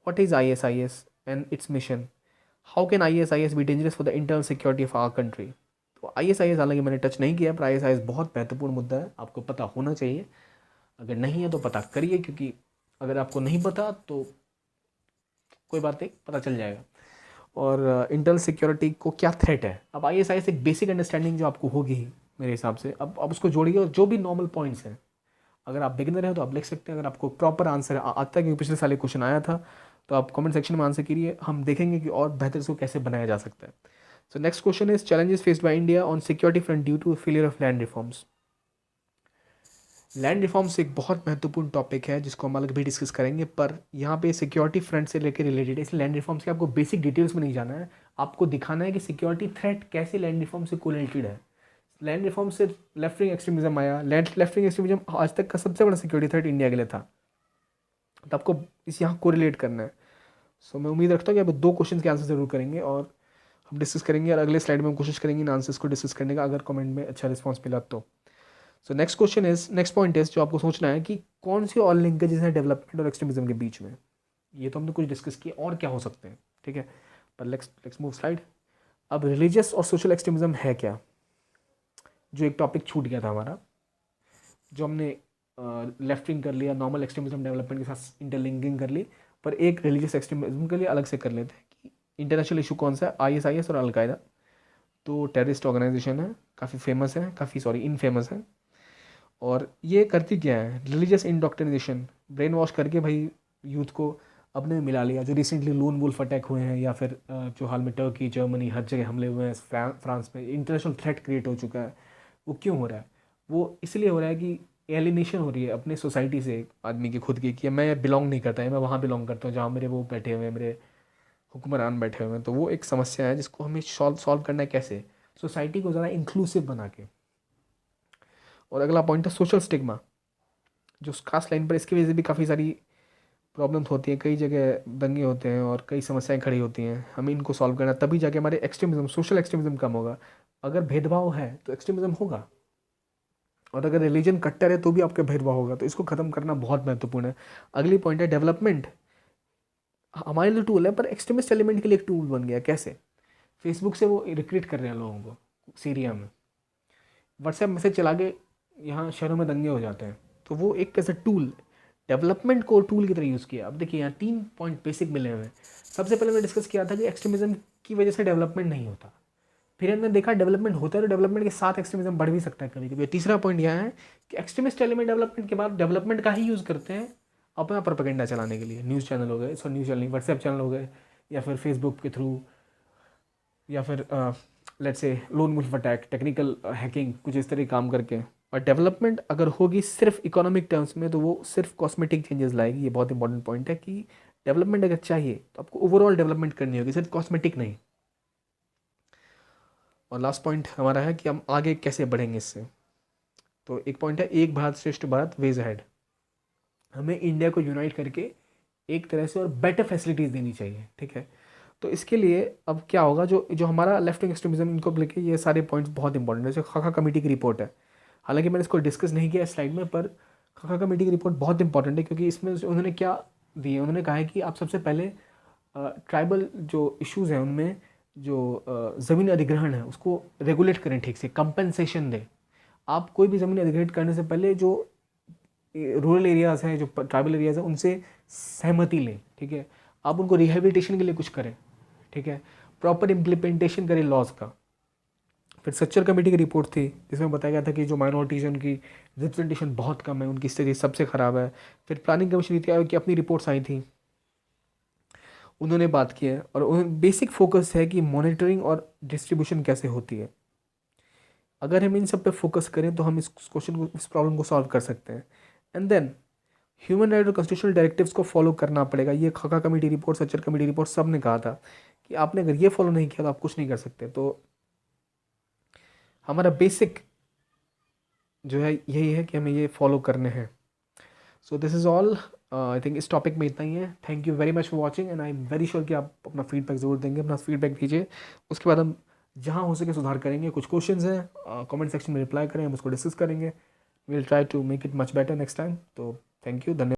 What is ISIS and its mission? How can ISIS be dangerous for the internal security of our country? तो ISIS हालांकि मैंने touch नहीं किया, पर ISIS बहुत महत्वपूर्ण मुद्दा है, आपको पता होना चाहिए। अगर नहीं है तो पता करिए, क्योंकि अगर आपको नहीं पता तो कोई बात नहीं, पता चल जाएगा। और इंटरनल सिक्योरिटी को क्या थ्रेट है, अब ISIS एक बेसिक अंडरस्टैंडिंग जो आपको होगी ही मेरे हिसाब से। अब उसको जोड़िए, और जो भी नॉर्मल पॉइंट्स हैं, अगर आप बिगिनर हैं तो आप लिख सकते हैं, अगर आपको प्रॉपर आंसर आता है, क्योंकि पिछले साल एक क्वेश्चन आया था, तो आप कमेंट सेक्शन में आंसर करिए, हम देखेंगे कि और बेहतर इसको कैसे बनाया जा सकता है। So next question is challenges faced by India on security front due to failure of land reforms. Land reforms एक बहुत महत्वपूर्ण टॉपिक है जिसको हम अलग भी डिस्कस करेंगे, पर यहाँ पे सिक्योरिटी फ्रंट से लेकर रिलेटेड है, इसलिए लैंड रिफॉर्म्स के आपको बेसिक डिटेल्स में नहीं जाना है, आपको दिखाना है कि सिक्योरिटी थ्रेट कैसे लैंड रिफॉर्म से कोरिलेटेड है। लैंड रिफॉर्म से लेफ्ट विंग एक्सट्रीमिज्म आया, लेफ्ट विंग एक्सट्रीमिज्म आज तक का सबसे बड़ा सिक्योरिटी थ्रेट इंडिया के लिए था, तो आपको इस यहाँ कोरिलेट करना है। सो मैं उम्मीद रखता हूँ कि आप दो क्वेश्चन के आंसर जरूर करेंगे, और हम डिस्कस करेंगे, और अगले स्लाइड में हम कोशिश करेंगे इन आंसर्स को डिस्कस करने का, अगर कमेंट में अच्छा रिस्पॉन्स मिला तो। सो next question is, next point is जो आपको सोचना है कि कौन सी और लिंकेजेस हैं डेवलपमेंट और एक्सट्रीमिज्म के बीच में। ये तो हमने कुछ डिस्कस किया, और क्या हो सकते हैं, ठीक है, पर लेट्स मूव स्लाइड। अब रिलीजियस और सोशल एक्सट्रीमिज्म है क्या, जो एक टॉपिक छूट गया था हमारा, जो हमने लेफ्ट विंग कर लिया, नॉर्मल एक्सट्रीमिज्म डेवलपमेंट के साथ इंटरलिंकिंग कर ली, पर एक रिलीजियस एक्सट्रीमिज्म के लिए अलग से कर लेते हैं कि इंटरनेशनल इशू कौन सा है, ISIS और अलकायदा। तो टेररिस्ट ऑर्गेनाइजेशन है, काफ़ी फेमस है, इनफेमस है। और ये करती क्या है, रिलीजियस इंडोक्ट्रिनेशन, ब्रेन वॉश करके भाई यूथ को अपने में मिला लिया। जो रिसेंटली लून वुल्फ अटैक हुए हैं, या फिर जो हाल में टर्की, जर्मनी, हर जगह हमले हुए हैं, फ्रांस में इंटरनेशनल थ्रेट क्रिएट हो चुका है। वो क्यों हो रहा है? वो इसलिए हो रहा है कि एलिनेशन हो रही है अपने सोसाइटी से आदमी की, खुद की, कि मैं बिलोंग नहीं करता है, मैं वहाँ बिलोंग करता हूँ जहाँ मेरे वो बैठे हुए हैं, मेरे हुक्मरान बैठे हुए हैं। तो वो एक समस्या है जिसको हमें सॉल्व करना है कैसे, सोसाइटी को ज़्यादा इंक्लूसिव बना के। और अगला पॉइंट है सोशल स्टिग्मा, जो खास लाइन पर इसकी वजह से भी काफ़ी सारी प्रॉब्लम्स होती हैं, कई जगह दंगे होते हैं और कई समस्याएं खड़ी होती हैं। हमें इनको सॉल्व करना, तभी जाके हमारे एक्सट्रीमिज्म, सोशल एक्सट्रीमिज्म कम होगा। अगर भेदभाव है तो एक्सट्रीमिज्म होगा, और अगर रिलीजन कट्टर है तो भी आपका भेदभाव होगा। तो इसको खत्म करना बहुत महत्वपूर्ण है। अगली पॉइंट है डेवलपमेंट हमारे लिए टूल है, पर एक्सट्रीमिस्ट एलिमेंट के लिए एक टूल बन गया। कैसे? फेसबुक से वो रिक्रूट कर रहे हैं लोगों को, सीरिया में व्हाट्सएप मैसेज चला के यहाँ शहरों में दंगे हो जाते हैं। तो वो एक कैसे टूल, डेवलपमेंट को टूल की तरह यूज़ किया। अब देखिए यहाँ 3 पॉइंट बेसिक मिले हुए हैं। सबसे पहले मैं डिस्कस किया था कि एक्सट्रीमिज्म की वजह से डेवलपमेंट नहीं होता, फिर हमने देखा डेवलपमेंट होता है, तो डेवलपमेंट के साथ एक्सट्रीमिज्म बढ़ भी सकता है कभी कभी। तीसरा पॉइंट यह है कि एक्सट्रीमिस्ट एलिमेंट डेवलपमेंट के बाद डेवलपमेंट का ही यूज़ करते हैं अपना प्रोपेगेंडा चलाने के लिए। न्यूज़ चैनल हो गए, न्यूज़ चैनल नहीं, व्हाट्सएप चैनल हो गए, या फिर फेसबुक के थ्रू, या फिर let's say lone wolf attack, technical hacking, कुछ इस तरह काम करके। और डेवलपमेंट अगर होगी सिर्फ इकोनॉमिक टर्म्स में तो वो सिर्फ कॉस्मेटिक चेंजेस लाएगी। ये बहुत इंपॉर्टेंट पॉइंट है कि डेवलपमेंट अगर चाहिए तो आपको ओवरऑल डेवलपमेंट करनी होगी, सिर्फ कॉस्मेटिक नहीं। और लास्ट पॉइंट हमारा है कि हम आगे कैसे बढ़ेंगे इससे। तो एक पॉइंट है एक भारत श्रेष्ठ भारत वेज अहेड। हमें इंडिया को यूनाइट करके एक तरह से और बेटर फैसिलिटीज़ देनी चाहिए, ठीक है। तो इसके लिए अब क्या होगा, जो जो हमारा लेफ्ट विंग एक्सट्रीमिज्म, इनको लेके ये सारे पॉइंट्स बहुत इंपॉर्टेंट है। जैसे खाका कमेटी की रिपोर्ट है, हालांकि मैंने इसको डिस्कस नहीं किया स्लाइड में, पर खाका कमेटी की रिपोर्ट बहुत इंपॉर्टेंट है क्योंकि इसमें उन्होंने क्या दिए, उन्होंने कहा है कि आप सबसे पहले ट्राइबल जो इश्यूज़ हैं उनमें जो ज़मीन अधिग्रहण है उसको रेगुलेट करें, ठीक से कंपनसेशन दें। आप कोई भी ज़मीन अधिग्रहण करने से पहले जो रूरल एरियाज़ हैं, जो ट्राइबल एरियाज़ हैं, उनसे सहमति लें, ठीक है। आप उनको रिहेबिलिटेशन के लिए कुछ करें, ठीक है। प्रॉपर इम्प्लीमेंटेशन करें लॉज का। फिर सच्चर कमेटी की रिपोर्ट थी जिसमें बताया गया था कि जो माइनॉरिटीज़ हैं उनकी रिप्रेजेंटेशन बहुत कम है, उनकी स्थिति सबसे ख़राब है। फिर प्लानिंग कमीशन नीति आयोग की अपनी रिपोर्ट्स आई थी, उन्होंने बात की है। और बेसिक फोकस है कि मॉनिटरिंग और डिस्ट्रीब्यूशन कैसे होती है। अगर हम इन सब पे फोकस करें तो हम इस क्वेश्चन को, इस प्रॉब्लम को सॉल्व कर सकते हैं। एंड देन ह्यूमन राइट और कॉन्स्टिट्यूशनल डायरेक्टिव्स को फॉलो करना पड़ेगा। ये खाका committee report, Sachar committee report, सब ने कहा था कि आपने अगर ये फॉलो नहीं किया तो आप कुछ नहीं कर सकते। तो हमारा बेसिक जो है यही है कि हमें ये फॉलो करने हैं। So this is all. I think इस टॉपिक में इतना ही है। Thank you very much for watching and I am very sure कि आप अपना फीडबैक ज़रूर देंगे। अपना फीडबैक दीजिए, उसके बाद हम जहाँ हो सके सुधार करेंगे। कुछ क्वेश्चंस हैं कमेंट सेक्शन में रिप्लाई करें, हम उसको डिस्कस करेंगे। Will try to make it much better next time. तो थैंक यू, धन्यवाद।